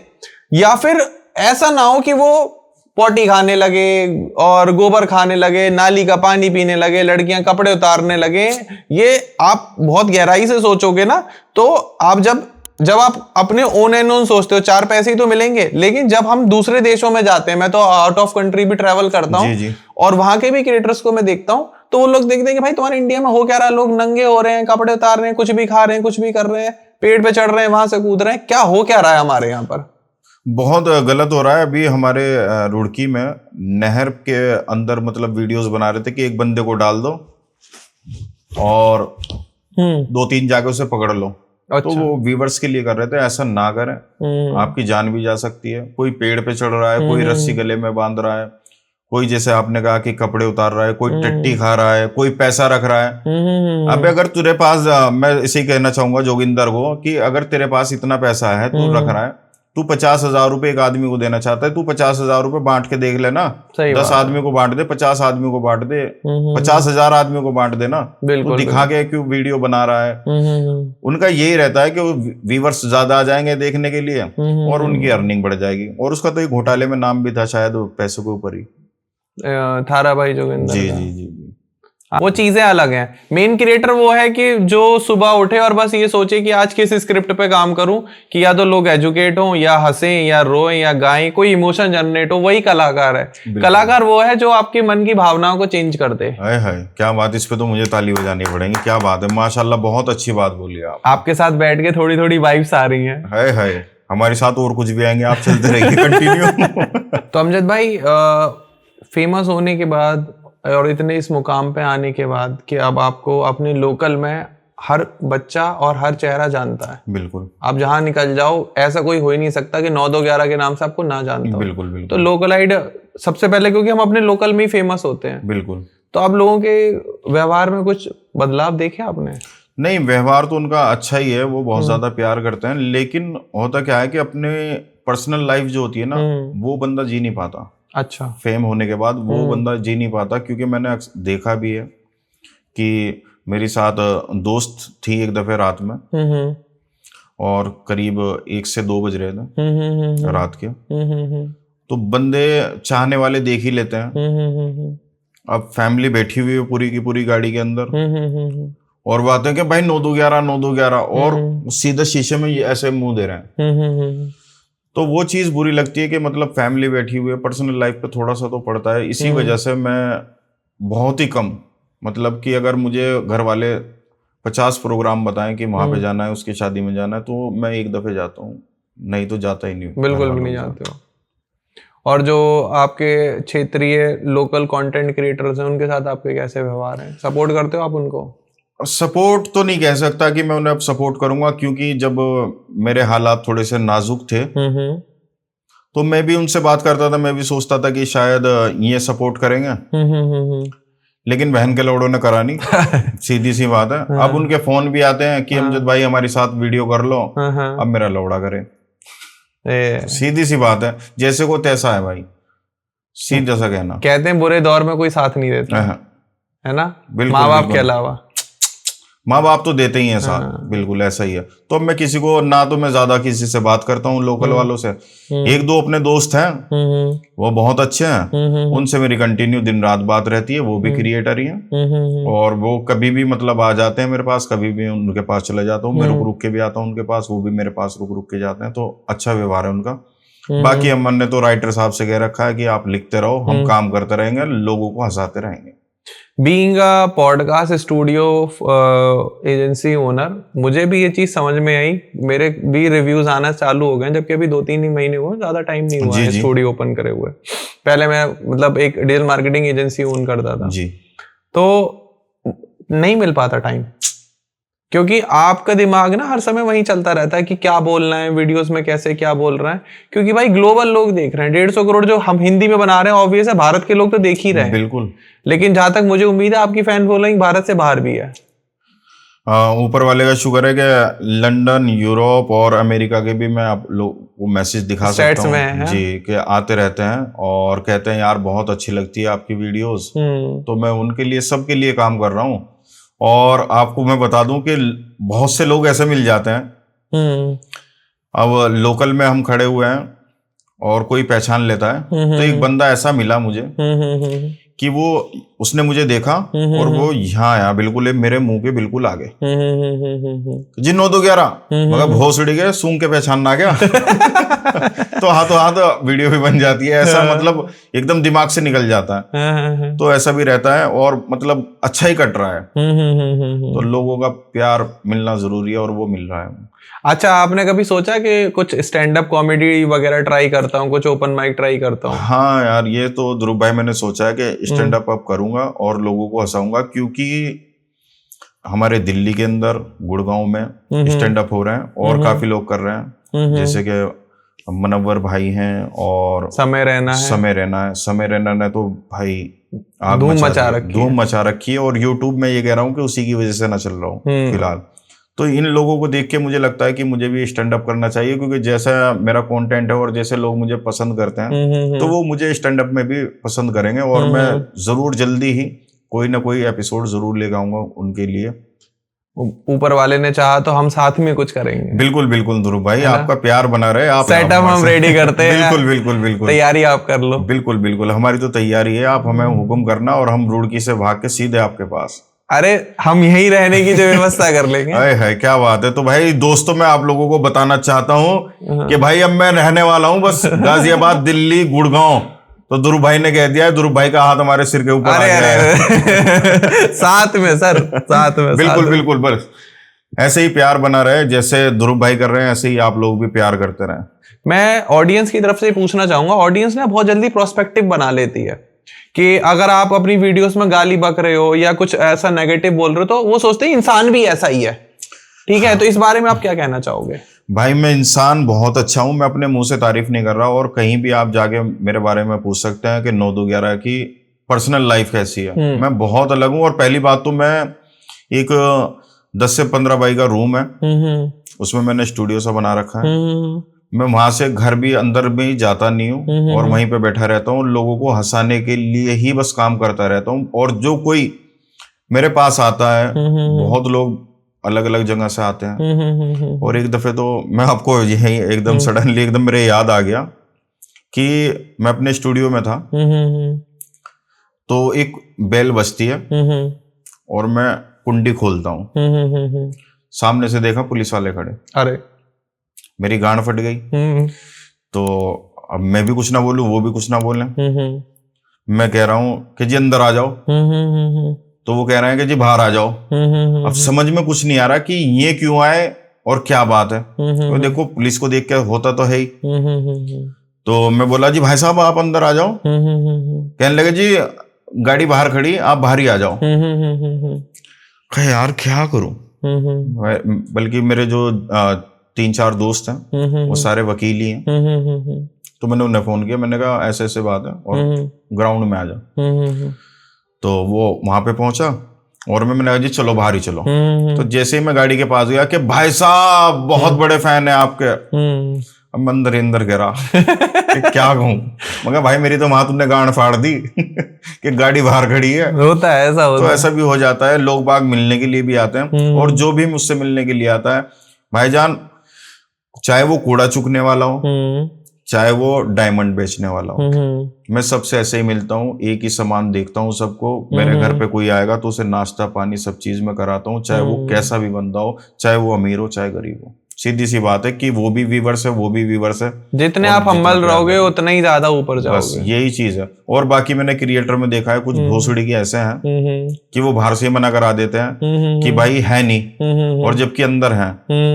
या फिर ऐसा ना हो कि वो पोटी खाने लगे और गोबर खाने लगे, नाली का पानी पीने लगे, लड़कियां कपड़े उतारने लगे। ये आप बहुत गहराई से सोचोगे ना, तो आप जब आप अपने ओन एंड ओन सोचते हो, चार पैसे ही तो मिलेंगे। लेकिन जब हम दूसरे देशों में जाते हैं, मैं तो आउट ऑफ कंट्री भी ट्रैवल करता हूँ और वहां के भी क्रिएटर्स को मैं देखता हूँ, तो वो लोग देखते हैं कि भाई तुम्हारे इंडिया में हो क्या रहा है, लोग नंगे हो रहे हैं, कपड़े उतार रहे हैं, कुछ भी खा रहे हैं, कुछ भी कर रहे हैं, पेड़ पे चढ़ रहे हैं, वहां से कूद रहे हैं, क्या हो क्या रहा है हमारे यहाँ पर? बहुत गलत हो रहा है। अभी हमारे रुड़की में नहर के अंदर मतलब वीडियोस बना रहे थे कि एक बंदे को डाल दो और 2-3 जाके उसे पकड़ लो। अच्छा। तो वो व्यूवर्स के लिए कर रहे थे, ऐसा ना करें, आपकी जान भी जा सकती है। कोई पेड़ पे चढ़ रहा है, कोई रस्सी गले में बांध रहा है, कोई जैसे आपने कहा कि कपड़े उतार रहा है, कोई टट्टी खा रहा है, कोई पैसा रख रहा है। अब अगर तेरे पास, मैं इसी कहना चाहूंगा जोगिंदर को कि अगर तेरे पास इतना पैसा है, तू रख रहा है, तू 50,000 रुपए एक आदमी को देना चाहता है, तू 50,000 रुपए बांट के देख लेना। 10 आदमी को बांट दे, 50 आदमी को बांट दे, 50,000 आदमी को बांट देना। तू दिखा के क्यों वीडियो बना रहा है? उनका यही रहता है कि वो व्यूवर्स ज्यादा आ जाएंगे देखने के लिए और उनकी अर्निंग बढ़ जाएगी। और उसका तो एक घोटाले में नाम भी था शायद, पैसों के ऊपर ही, थारा भाई जोगिंदर। जी जी जी। वो चीजें अलग हैं। मेन क्रिएटर वो है कि जो सुबह उठे और बस ये सोचे कि आज किस स्क्रिप्ट पे काम करूं कि या तो लोग एजुकेट हों, या हंसें, या रोएं, या गाएं, कोई इमोशन जनरेट हो, वही कलाकार है। कलाकार वो है जो आपके मन की भावनाओं को चेंज कर दे। हाय क्या बात, इस पे तो मुझे ताली बजानी पड़ेगी। क्या बात है, माशाल्लाह, बहुत अच्छी बात बोली आप। आपके साथ बैठ के थोड़ी थोड़ी वाइब्स आ रही हैं। हाय हमारे साथ और कुछ भी आएंगे, आप चलते रहिए, कंटिन्यू। तो अमजद भाई, फेमस होने के बाद और इतने इस मुकाम पे आने के बाद कि अब आपको अपने लोकल में हर बच्चा और हर चेहरा जानता है। बिल्कुल। आप जहां निकल जाओ, ऐसा कोई हो ही नहीं सकता कि 9211 के नाम से आपको ना जानता हो। बिल्कुल। तो लोकलाइड सबसे पहले, क्योंकि हम अपने लोकल में ही फेमस होते हैं। बिल्कुल। तो आप लोगों के व्यवहार में कुछ बदलाव देखे आपने? नहीं, व्यवहार तो उनका अच्छा ही है, वो बहुत ज्यादा प्यार करते हैं, लेकिन होता क्या है कि अपने पर्सनल लाइफ जो होती है ना, वो बंदा जी नहीं पाता। अच्छा। फेम होने के बाद वो बंदा जी नहीं पाता, क्योंकि मैंने देखा भी है कि मेरे साथ दोस्त थी एक दफे रात में, और करीब 1 से 2 बज रहे थे रात के। तो बंदे चाहने वाले देख ही लेते हैं। अब फैमिली बैठी हुई है पूरी की पूरी गाड़ी के अंदर, और वो आते हैं कि भाई 9-2-11 9-2-11, और सीधा शीशे में ऐसे मुंह दे रहे हैं। तो वो चीज बुरी लगती है कि मतलब फैमिली बैठी हुई है, पर्सनल लाइफ पे थोड़ा सा तो पड़ता है। इसी वजह से मैं बहुत ही कम, मतलब कि अगर मुझे घर वाले 50 प्रोग्राम बताएं कि वहां पे जाना है, उसकी शादी में जाना है, तो मैं एक दफे जाता हूँ, नहीं तो जाता ही नहीं हूँ। बिल्कुल भी नहीं जाते हो। और जो आपके क्षेत्रीय लोकल कंटेंट क्रिएटर्स हैं, उनके साथ आपके कैसे व्यवहार हैं? सपोर्ट करते हो आप उनको? सपोर्ट तो नहीं कह सकता कि मैं उन्हें अब सपोर्ट करूंगा, क्योंकि जब मेरे हालात थोड़े से नाजुक थे तो मैं भी उनसे बात करता था, मैं भी सोचता था कि शायद ये सपोर्ट करेंगे, लेकिन बहन के लौड़ों ने करा नहीं। सीधी सी बात है। अब उनके फोन भी आते हैं कि अमजद भाई हमारे साथ वीडियो कर लो, अब मेरा लौड़ा करे। सीधी सी बात है, जैसे को तैसा है भाई, सीधा सा कहना। कहते हैं बुरे दौर में कोई साथ नहीं देता, है ना? बिल्कुल, माँ बाप के अलावा। माँ बाप तो देते ही हैं साथ, बिल्कुल ऐसा ही है। तो अब मैं किसी को ना, तो मैं ज्यादा किसी से बात करता हूँ लोकल वालों से। 1-2 अपने दोस्त हैं, वो बहुत अच्छे हैं, उनसे मेरी कंटिन्यू दिन रात बात रहती है, वो भी क्रिएटर ही हैं, और वो कभी भी मतलब आ जाते हैं मेरे पास, कभी भी उनके पास चले जाता हूँ मैं, रुक रुक के भी आता हूँ उनके पास, वो भी मेरे पास रुक रुक के जाते हैं। तो अच्छा व्यवहार है उनका। बाकी अमन ने तो राइटर साहब से कह रखा है कि आप लिखते रहो, हम काम करते रहेंगे, लोगों को हंसाते रहेंगे। Being a podcast studio agency owner, मुझे भी ये चीज समझ में आई। मेरे भी रिव्यूज आना चालू हो गए, जबकि अभी 2-3 ही महीने हुए, ज्यादा टाइम नहीं हुआ है स्टूडियो ओपन करे हुए। पहले मैं मतलब एक डिजिटल मार्केटिंग एजेंसी ओन करता था जी, तो नहीं मिल पाता टाइम, क्योंकि आपका दिमाग ना हर समय वहीं चलता रहता है कि क्या बोलना है वीडियोस में, कैसे क्या बोल रहा है। क्योंकि भाई ग्लोबल लोग देख रहे हैं, 150 करोड़ जो हम हिंदी में बना रहे हैं, ऑब्वियस है भारत के लोग तो देख ही रहे हैं। बिल्कुल। लेकिन जहां तक मुझे उम्मीद है आपकी फैन फॉलोइंग भारत से बाहर भी है। ऊपर वाले का शुक्र है कि लंदन, यूरोप और अमेरिका के भी मैं आप लोग को मैसेज दिखा सकता हूँ जी, कि आते रहते हैं और कहते हैं यार बहुत अच्छी लगती है आपकी वीडियोस। तो मैं उनके लिए, सबके लिए काम कर रहा हूँ। और आपको मैं बता दूं कि बहुत से लोग ऐसे मिल जाते हैं, अब लोकल में हम खड़े हुए हैं और कोई पहचान लेता है। तो एक बंदा ऐसा मिला मुझे कि वो, उसने मुझे देखा और वो यहाँ आया, बिल्कुल मेरे मुंह के बिल्कुल आगे, जी 9-2-11, मगर भोसड़ी के सूंघ के पहचान ना गया। तो हाथ वीडियो भी बन जाती है, ऐसा मतलब एकदम दिमाग से निकल जाता है। तो ऐसा भी रहता है, और मतलब अच्छा ही कट रहा है। तो लोगों का प्यार मिलना जरूरी है, और वो मिल रहा है। अच्छा, आपने कभी सोचा कि कुछ स्टैंड अप कॉमेडी वगैरह ट्राई करता हूँ, कुछ ओपन माइक ट्राई करता हूँ? हाँ यार, ये तो ध्रुव भाई मैंने सोचा है कि स्टैंड अप करूंगा और लोगों को हंसाऊंगा, क्योंकि हमारे दिल्ली के अंदर गुड़गांव में स्टैंड अप हो रहे हैं और काफी लोग कर रहे हैं, जैसे कि मनव्वर भाई हैं और समय रैना ने तो भाई धूम मचा रखी है। और यूट्यूब में ये कह रहा हूँ कि उसी की वजह से ना चल रहा हूँ फिलहाल। तो इन लोगों को देख के मुझे लगता है कि मुझे भी स्टैंड अप करना चाहिए, क्योंकि जैसा मेरा कंटेंट है और जैसे लोग मुझे पसंद करते हैं, तो वो मुझे स्टैंड अप में भी पसंद करेंगे। और मैं जरूर जल्दी ही कोई ना कोई एपिसोड जरूर लेकर आऊंगा उनके लिए। ऊपर वाले ने चाहा तो हम साथ में कुछ करेंगे। बिल्कुल बिल्कुल ध्रुव भाई, आपका प्यार बना रहे। आप सेटअप हम रेडी करते हैं। बिल्कुल तैयारी आप कर लो। बिल्कुल हमारी तो तैयारी है, आप हमें हुक्म करना और हम रुड़की से भाग के सीधे आपके पास। अरे हम यहीं रहने की जो व्यवस्था कर लेंगे। है क्या बात है। तो भाई दोस्तों, मैं आप लोगों को बताना चाहता हूँ कि भाई अब मैं रहने वाला हूँ बस गाजियाबाद, दिल्ली, गुड़गांव। तो ध्रुव भाई ने कह दिया, ध्रुव भाई का हाथ हमारे सिर के ऊपर आ गया है। साथ में सर, साथ में बिल्कुल बस ऐसे ही प्यार बना रहे, जैसे ध्रुव भाई कर रहे हैं ऐसे ही आप लोग भी प्यार करते रहें। मैं ऑडियंस की तरफ से पूछना चाहूंगा, ऑडियंस ना बहुत जल्दी प्रोस्पेक्टिव बना लेती है कि अगर आप अपनी वीडियोस में गाली बक रहे हो या कुछ ऐसा नेगेटिव बोल रहे हो, तो वो सोचते हैं इंसान भी ऐसा ही है। ठीक है, तो इस बारे में आप क्या कहना चाहोगे? भाई मैं इंसान बहुत अच्छा हूं, मैं अपने मुंह से तारीफ नहीं कर रहा। और कहीं भी आप जाके मेरे बारे में पूछ सकते हैं कि 9-2-11 की पर्सनल लाइफ कैसी है। मैं बहुत अलग हूं। और पहली बात तो मैं एक 10 से 15 बाई का रूम है, हम्म, उसमें मैंने स्टूडियो सा बना रखा है। हम्म, मैं वहां से घर भी अंदर में ही जाता नहीं हूँ और वहीं पे बैठा रहता हूँ, लोगों को हंसाने के लिए ही बस काम करता रहता हूँ। और जो कोई मेरे पास आता है, बहुत लोग अलग अलग जगह से आते हैं। और एक दफे तो मैं आपको यही एकदम सडनली एकदम मेरे याद आ गया कि मैं अपने स्टूडियो में था, तो एक बेल बजती है और मैं कुंडी खोलता हूँ, सामने से देखा पुलिस वाले खड़े, अरे मेरी गांड फट गई। तो अब मैं भी कुछ ना बोलूं, वो भी कुछ ना बोले। मैं कह रहा हूं कि जी अंदर आ जाओ, तो वो कह रहे हैं कि जी बाहर आ जाओ। अब समझ में कुछ नहीं आ रहा कि ये क्यों आए और क्या बात है। तो देखो पुलिस को देख के होता तो है ही। तो मैं बोला जी भाई साहब आप अंदर आ जाओ। कहने लगे जी गाड़ी बाहर खड़ी, आप बाहर ही आ जाओ। कहे यार क्या करूं। बल्कि मेरे जो 3-4 दोस्त हैं वो सारे वकील ही हैं। तो मैंने उन्हें फोन किया, मैंने कहा ऐसे ऐसे बात है और ग्राउंड में आ जा। तो वो वहां पे पहुंचा और मैंने कहा जी चलो बाहर ही चलो। तो जैसे ही मैं गाड़ी के पास गया कि भाई साहब बहुत बड़े फैन है आपके। अब मैं अंदर गिरा कि क्या कहूं। मगर भाई मेरी तो वहां तुमने गांड फाड़ दी कि गाड़ी बाहर खड़ी है। होता है ऐसा, होता तो ऐसा भी हो जाता है, लोग बाग मिलने के लिए भी आते हैं। और जो भी मुझसे मिलने के लिए आता है भाईजान, चाहे वो कूड़ा चुकने वाला हो, चाहे वो डायमंड बेचने वाला हो, मैं सबसे ऐसे ही मिलता हूँ, एक ही सामान देखता हूँ सबको। मेरे घर पे कोई आएगा तो उसे नाश्ता पानी सब चीज में कराता हूँ, चाहे वो कैसा भी बंदा हो, चाहे वो अमीर हो चाहे गरीब हो। सीधी सी बात है कि वो भी व्यूवर्स है, वो भी व्यूवर्स है। जितने आप हम्बल रहोगे उतना ही ज्यादा ऊपर बस जाओगे। यही चीज है। और बाकी मैंने क्रिएटर में देखा है कुछ भोसड़ी के ऐसे हैं कि वो बाहर से मना करा देते हैं कि भाई है नहीं, और जबकि अंदर हैं।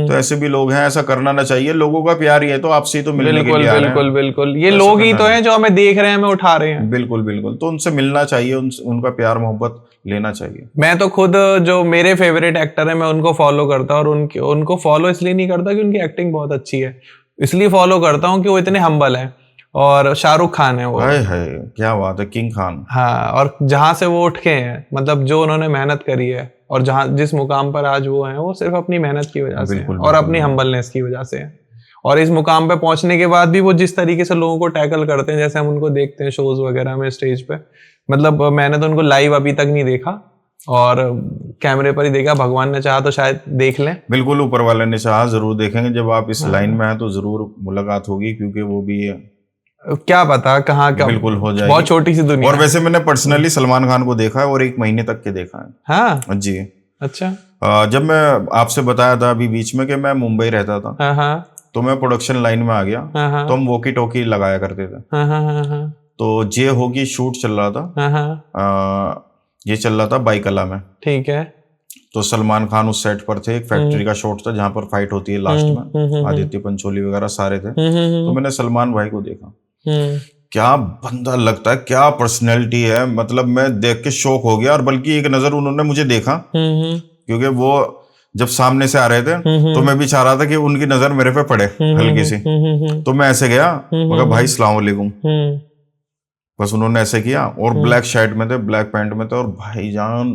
तो ऐसे भी लोग हैं, ऐसा करना ना चाहिए। लोगों का प्यार ही है तो आपसे ही तो मिलने के लिए आ रहे हैं। बिल्कुल बिल्कुल, ये लोग ही तो हैं जो हमें देख रहे हैं, हमें उठा रहे हैं। बिल्कुल बिल्कुल, तो उनसे मिलना चाहिए, उनका प्यार मोहब्बत लेना चाहिए। मैं तो खुद जो मेरे फेवरेट एक्टर है मैं उनको फॉलो करता हूँ, और उनको फॉलो इसलिए नहीं करता कि उनकी एक्टिंग बहुत अच्छी है, इसलिए फॉलो करता हूँ कि वो इतने हम्बल हैं। और शाहरुख खान है वो। हाय हाय क्या बात है, किंग खान। हाँ, और जहां से वो उठ के हैं, मतलब जो उन्होंने मेहनत करी है और जहां जिस मुकाम पर आज वो हैं, वो सिर्फ अपनी मेहनत की वजह से है और अपनी हम्बलनेस की वजह से है। और इस मुकाम पे पहुंचने के बाद भी वो जिस तरीके से लोगों को टैकल करते हैं, जैसे हम उनको देखते हैं शोज वगैरह में, स्टेज पे, मतलब मैंने तो उनको लाइव अभी तक नहीं देखा और कैमरे पर ही देखा। भगवान ने चाहा तो शायद देख लें। बिल्कुल, ऊपर वाले ने चाहा जरूर देखेंगे। जब आप इस लाइन में हैं तो जरूर मुलाकात होगी, क्योंकि वो भी क्या पता कहाँ का, बिल्कुल हो जाएगी। बहुत छोटी सी दुनिया। और वैसे मैंने पर्सनली सलमान खान को देखा है और 1 महीने तक के देखा है। हाँ जी। अच्छा। जब मैं आपसे बताया था अभी बीच में कि मैं मुंबई रहता था, हाँ, तो मैं प्रोडक्शन लाइन में आ गया। हाँ, तो हम वॉकी टॉकी लगाया करते थे। हाँ, तो जे होगी शूट चल रहा था, ये चल रहा था बाईकला में। ठीक है। तो सलमान खान उस सेट पर थे, एक फैक्ट्री का शॉट था जहां पर फाइट होती है लास्ट में, आदित्य पंचोली वगैरह सारे थे। तो मैंने सलमान भाई को देखा, क्या बंदा लगता है, क्या पर्सनैलिटी है। मतलब मैं देख के शौक हो गया। और बल्कि एक नजर उन्होंने मुझे देखा, क्योंकि वो जब सामने से आ रहे थे तो मैं भी चाह रहा था कि उनकी नजर मेरे पे पड़े हल्की सी। तो मैं ऐसे गया, मगर भाई सलाम वालेकुम, बस उन्होंने ऐसे किया। और ब्लैक शर्ट में थे, ब्लैक पैंट में थे, और भाईजान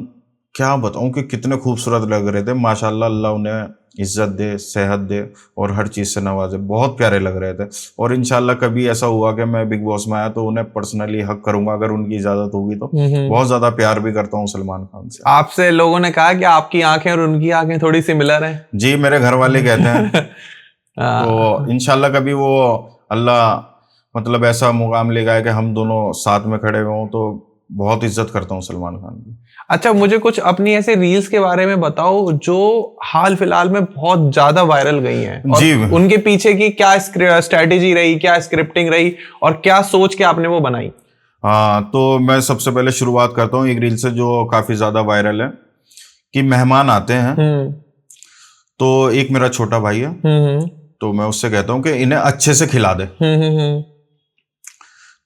क्या बताऊं कि कितने खूबसूरत लग रहे थे। माशाल्लाह, अल्लाह उन्हें इज्जत दे, सेहत दे और हर चीज से नवाजे। बहुत प्यारे लग रहे थे। और इंशाल्लाह कभी ऐसा हुआ कि मैं बिग बॉस में आया तो उन्हें पर्सनली हक करूंगा, अगर उनकी इजाजत होगी तो। बहुत ज्यादा प्यार भी करता हूँ सलमान खान से। आपसे लोगों ने कहा कि आपकी आंखें और उनकी आंखें थोड़ी सिमिलर हैं। जी, मेरे घर वाले कहते हैं। तो इंशाल्लाह कभी वो अल्लाह मतलब ऐसा मुकाम ले गया कि हम दोनों साथ में खड़े हुए हों, तो बहुत इज्जत करता हूँ सलमान खान की। अच्छा, मुझे कुछ अपनी ऐसे रील्स के बारे में बताओ जो हाल फिलहाल में बहुत ज्यादा वायरल गई हैं, और जी, उनके पीछे की क्या स्ट्रेटेजी रही, क्या स्क्रिप्टिंग रही, और क्या सोच के आपने वो बनाई। हाँ, तो मैं सबसे पहले शुरुआत करता हूँ एक रील से जो काफी ज्यादा वायरल है। कि मेहमान आते हैं, तो एक मेरा छोटा भाई है, तो मैं उससे कहता हूँ कि इन्हें अच्छे से खिला दे।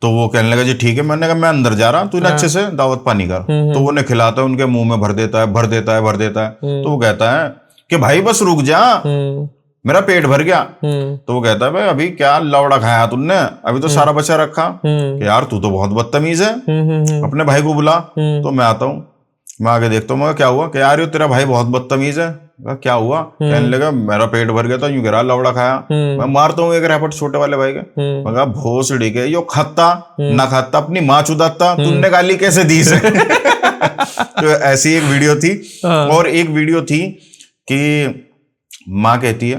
तो वो कहने लगा जी ठीक है। मैंने कहा मैं अंदर जा रहा, तू इन्हें अच्छे से दावत पानी कर। तो वो उन्हें खिलाता है, उनके मुंह में भर देता है, भर देता है, भर देता है। तो वो कहता है कि भाई बस रुक जा, मेरा पेट भर गया। तो वो कहता है भाई अभी क्या लौड़ा खाया तुमने, अभी तो सारा बचा रखा। कि यार तू तो बहुत बदतमीज है, अपने भाई को बुला। तो मैं आता हूँ, मैं आगे देखता हूँ, मैं क्या हुआ कि यार ये तेरा भाई बहुत बदतमीज है। कहा, क्या हुआ? कहने लगा मेरा पेट भर गया था, यूं गिरा लौड़ा खाया। मैं मारता हूँ एक रैपट छोटे वाले भाई के। मैं कहा भोसड़ी के यो खाता ना खाता अपनी माँ चुदाता, तुमने गाली कैसे दी से? तो ऐसी एक वीडियो थी। और एक वीडियो थी कि माँ कहती है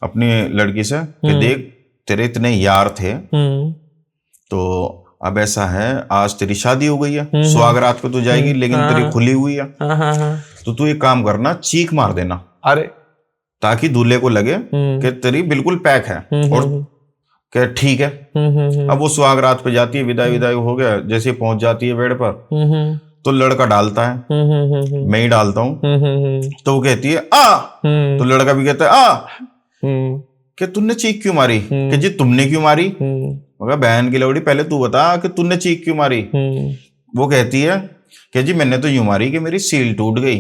अपनी लड़की से कि देख तेरे इतने यार थे, तो अब ऐसा है आज तेरी शादी हो गई है, सुहागरात पे तो जाएगी लेकिन तेरी खुली हुई है, तो तू एक काम करना, चीख मार देना, अरे ताकि दूल्हे को लगे कि तेरी बिल्कुल पैक है। और क्या ठीक है। अब वो सुहागरात पे जाती है, विदाई विदाई हो गया, जैसे ही पहुंच जाती है बेड पर तो लड़का डालता है, मैं ही डालता हूँ। तो वो कहती है आ, तो लड़का भी कहता है आ, कि तुमने चीख क्यों मारी? कि जी तुमने क्यों मारी? मगर बहन की लौड़ी पहले तू बता कि तुमने चीख क्यों मारी? वो कहती है कि जी मैंने तो यूं मारी कि मेरी सील टूट गई,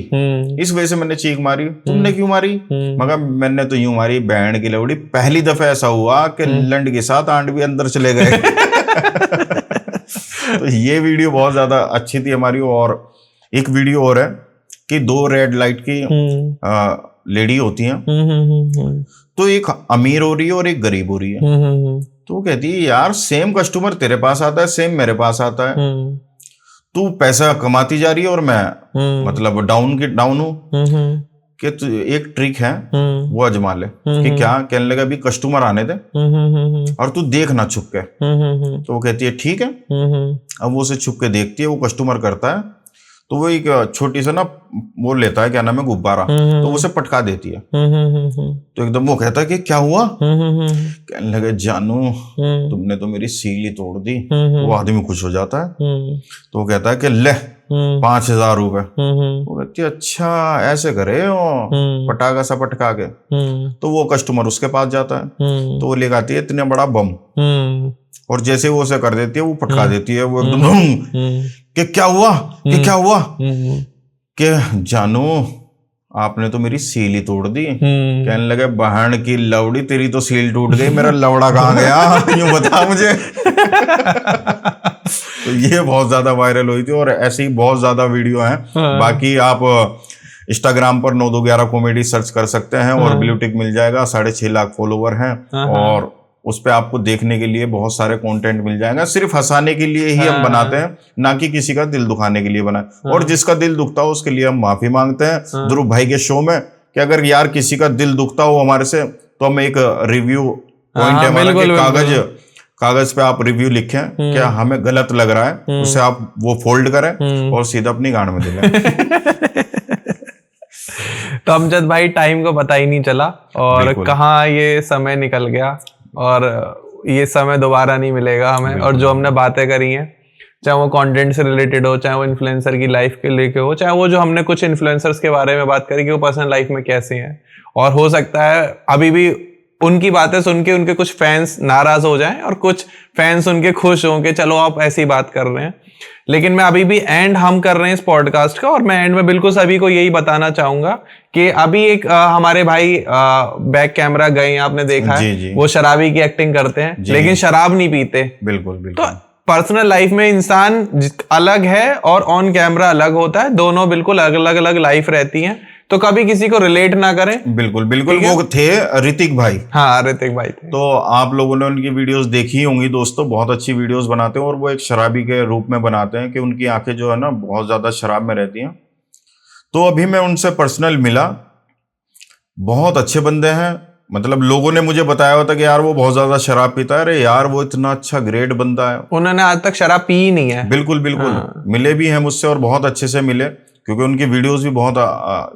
इस वजह से मैंने चीख मारी। तुमने क्यों मारी? मगर मैंने तो यूं मारी बहन की लौड़ी, पहली दफा ऐसा हुआ कि लंड के साथ आंट भी अंदर चले गए। तो ये वीडियो बहुत ज्यादा अच्छी थी हमारी। और एक वीडियो और है कि 2 रेड लाइट की लेडी होती हैं, तो एक अमीर हो रही है और एक गरीब हो रही है। तो वो कहती है यार सेम कस्टमर तेरे पास आता है, सेम मेरे पास आता है, तू पैसा कमाती जा रही है और मैं मतलब डाउन हूँ। कि एक ट्रिक है वो आजमा ले। कि क्या? कहने लगा अभी कस्टमर आने दे और तू देख ना छुप के। तो वो कहती है ठीक है। अब वो उसे छुप के देखती है, वो कस्टमर करता है तो वो एक छोटी सा ना वो लेता है, क्या नाम है, गुब्बारा, तो उसे पटका देती है। तो एकदम वो कहता है कि क्या हुआ? कहने लगे जानू तुमने तो मेरी सील ही तोड़ दी। तो वो आदमी खुश हो जाता है। तो वो कहता है कि ले 5,000 रुपए। वो कहती है अच्छा ऐसे करे हो, पटाखा सा पटका के। तो वो कस्टमर उसके पास जाता है, तो वो लेकर आती है इतने बड़ा बम, और जैसे वो उसे कर देती है वो पटका देती है। वो एकदम कि क्या हुआ? कि क्या हुआ? कि जानू आपने तो मेरी सील ही तोड़ दी। कहने लगे बहन की लवड़ी तेरी तो सील टूट गई, मेरा लवड़ा कहाँ गया? यूं बता मुझे। तो ये बहुत ज्यादा वायरल हुई थी और ऐसी बहुत ज्यादा वीडियो हैं। बाकी आप इंस्टाग्राम पर 9211 कॉमेडी सर्च कर सकते हैं और ब्लू टिक मिल जाएगा। 6.5 लाख फॉलोवर हैं और उस पे आपको देखने के लिए बहुत सारे कंटेंट मिल जाएगा। सिर्फ हंसाने के लिए ही हम बनाते हैं, ना कि किसी का दिल दुखाने के लिए बनाए। और जिसका दिल दुखता हो उसके लिए हम माफी मांगते हैं ध्रुव भाई के शो में, कि अगर यार किसी का दिल दुखता हो हमारे से तो हम एक रिव्यू पॉइंट है हमारा कि कागज पे आप रिव्यू लिखें, क्या हमें गलत लग रहा है उसे आप वो फोल्ड करें और सीधा अपनी गांड में दिलें। तो अमजद भाई टाइम को पता ही नहीं चला और कहाँ ये समय निकल गया, और ये समय दोबारा नहीं मिलेगा हमें। और जो हमने बातें करी हैं, चाहे वो कंटेंट से रिलेटेड हो, चाहे वो इन्फ्लुएंसर की लाइफ के लेके हो, चाहे वो जो हमने कुछ इन्फ्लुएंसर्स के बारे में बात करी कि वो पर्सनल लाइफ में कैसे हैं, और हो सकता है अभी भी उनकी बातें सुन के उनके कुछ फैंस नाराज हो जाएं और कुछ फैंस उनके खुश हों कि चलो आप ऐसी बात कर रहे हैं। लेकिन मैं अभी भी एंड हम कर रहे हैं इस पॉडकास्ट का, और मैं एंड में बिल्कुल सभी को यही बताना चाहूंगा कि अभी एक हमारे भाई बैक कैमरा गए, आपने देखा है, वो शराबी की एक्टिंग करते हैं लेकिन शराब नहीं पीते। बिल्कुल बिल्कुल। तो पर्सनल लाइफ में इंसान अलग है और ऑन कैमरा अलग होता है, दोनों बिल्कुल अलग अलग लाइफ रहती है। तो कभी किसी को रिलेट ना करें। बिल्कुल बिल्कुल। वो थे ऋतिक भाई। हाँ ऋतिक भाई थे। तो आप लोगों ने उनकी वीडियोस देखी होंगी दोस्तों, बहुत अच्छी वीडियोस बनाते हैं और वो एक शराबी के रूप में बनाते हैं कि उनकी आंखें जो है ना बहुत ज्यादा शराब में रहती हैं। तो अभी मैं उनसे पर्सनल मिला, बहुत अच्छे बंदे हैं। मतलब लोगों ने मुझे बताया हुआ था कि यार वो बहुत ज्यादा शराब पीता है। अरे यार वो इतना अच्छा ग्रेट बंदा है, उन्होंने आज तक शराब पी ही नहीं है। बिल्कुल बिल्कुल। मिले भी हैं मुझसे और बहुत अच्छे से मिले, क्योंकि उनकी वीडियोस भी बहुत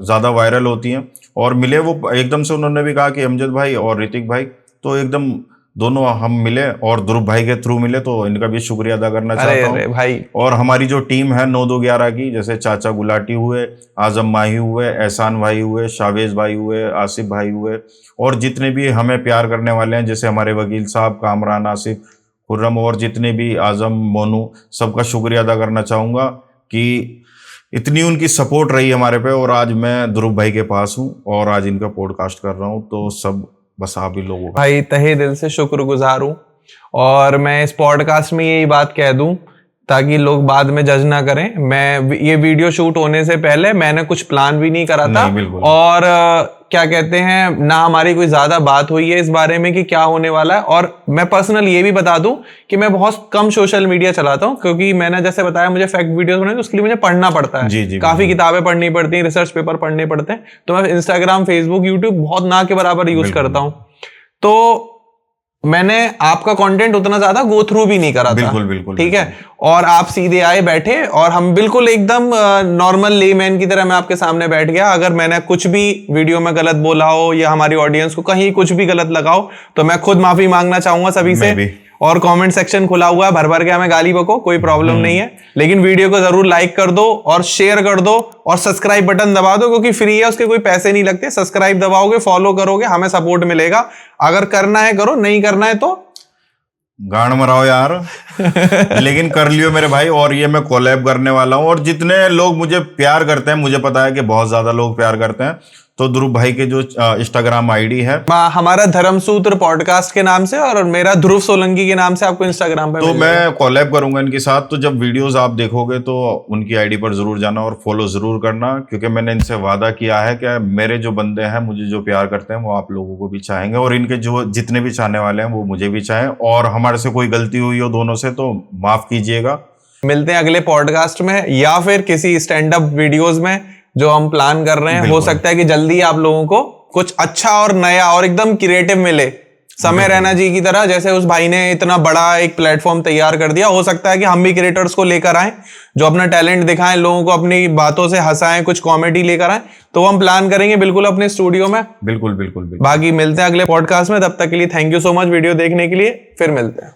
ज़्यादा वायरल होती हैं। और मिले वो एकदम से, उन्होंने भी कहा कि अमजद भाई और ऋतिक भाई, तो एकदम दोनों हम मिले और ध्रुव भाई के थ्रू मिले, तो इनका भी शुक्रिया अदा करना चाहता हूँ भाई। और हमारी जो टीम है 9211 की, जैसे चाचा गुलाटी हुए, आजम माही हुए, एहसान भाई हुए, शावेज भाई हुए, आसिफ भाई हुए, और जितने भी हमें प्यार करने वाले हैं, जैसे हमारे वकील साहब, कामरान, आसिफ, खुर्रम, और जितने भी आजम, मोनू, सबका शुक्रिया अदा करना चाहूँगा कि इतनी उनकी सपोर्ट रही हमारे पे। और आज मैं ध्रुव भाई के पास हूँ और आज इनका पॉडकास्ट कर रहा हूँ, तो सब बस आप ही लोगों का भाई तहे दिल से शुक्रगुजार हूँ। और मैं इस पॉडकास्ट में यही बात कह दूं ताकि लोग बाद में जज ना करें। मैं ये वीडियो शूट होने से पहले मैंने कुछ प्लान भी नहीं करा था, नहीं, बिल्कुल। और क्या कहते हैं ना, हमारी कोई ज्यादा बात हुई है इस बारे में कि क्या होने वाला है। और मैं पर्सनल ये भी बता दूं कि मैं बहुत कम सोशल मीडिया चलाता हूं, क्योंकि मैंने जैसे बताया मुझे फैक्ट वीडियोस बनाने, तो उसके लिए मुझे पढ़ना पड़ता है। जी, काफी किताबें पढ़नी पड़ती हैं, रिसर्च पेपर पढ़ने पड़ते हैं। तो मैं इंस्टाग्राम, फेसबुक, यूट्यूब बहुत ना के बराबर यूज करता हूं। तो मैंने आपका कंटेंट उतना ज्यादा गो थ्रू भी नहीं करा था। बिल्कुल बिल्कुल, ठीक है। और आप सीधे आए, बैठे, और हम बिल्कुल एकदम नॉर्मल लेमैन की तरह मैं आपके सामने बैठ गया। अगर मैंने कुछ भी वीडियो में गलत बोला हो या हमारी ऑडियंस को कहीं कुछ भी गलत लगा हो, तो मैं खुद माफी मांगना चाहूंगा सभी से। और कमेंट सेक्शन खुला हुआ है, भर भर के हमें गाली बको, कोई प्रॉब्लम नहीं है। लेकिन वीडियो को जरूर लाइक कर दो और शेयर कर दो और सब्सक्राइब बटन दबा दो, क्योंकि फ्री है, उसके कोई पैसे नहीं लगते। सब्सक्राइब दबाओगे, फॉलो करोगे, हमें सपोर्ट मिलेगा। अगर करना है करो, नहीं करना है तो गांड मराओ यार। लेकिन कर लियो मेरे भाई। और ये मैं कोलैब करने वाला हूँ, और जितने लोग मुझे प्यार करते हैं, मुझे पता है कि बहुत ज्यादा लोग प्यार करते हैं, तो ध्रुव भाई के जो इंस्टाग्राम आईडी है, हमारा धर्मसूत्र पॉडकास्ट के नाम से, और मेरा ध्रुव सोलंकी के नाम से आपको इंस्टाग्राम पे तो मैं कोलैब करूंगा इनके साथ। तो जब वीडियोस आप देखोगे तो उनकी आईडी पर जरूर जाना और फॉलो जरूर करना, क्योंकि मैंने इनसे वादा किया है कि मेरे जो बंदे हैं, मुझे जो प्यार करते हैं, वो आप लोगों को भी चाहेंगे, और इनके जो जितने भी चाहने वाले हैं वो मुझे भी चाहें। और हमारे से कोई गलती हुई हो दोनों से तो माफ कीजिएगा। मिलते हैं अगले पॉडकास्ट में या फिर किसी स्टैंड अप वीडियोस में जो हम प्लान कर रहे हैं। हो सकता है कि जल्दी आप लोगों को कुछ अच्छा और नया और एकदम क्रिएटिव मिले, समय रैना जी की तरह। जैसे उस भाई ने इतना बड़ा एक प्लेटफॉर्म तैयार कर दिया, हो सकता है कि हम भी क्रिएटर्स को लेकर आए जो अपना टैलेंट दिखाएं, लोगों को अपनी बातों से हंसाएं, कुछ कॉमेडी लेकर आए। तो हम प्लान करेंगे बिल्कुल अपने स्टूडियो में। बिल्कुल बिल्कुल बिल्कुल। बाकी मिलते हैं अगले पॉडकास्ट में, तब तक के लिए thank you so much video देखने के लिए। फिर मिलते हैं।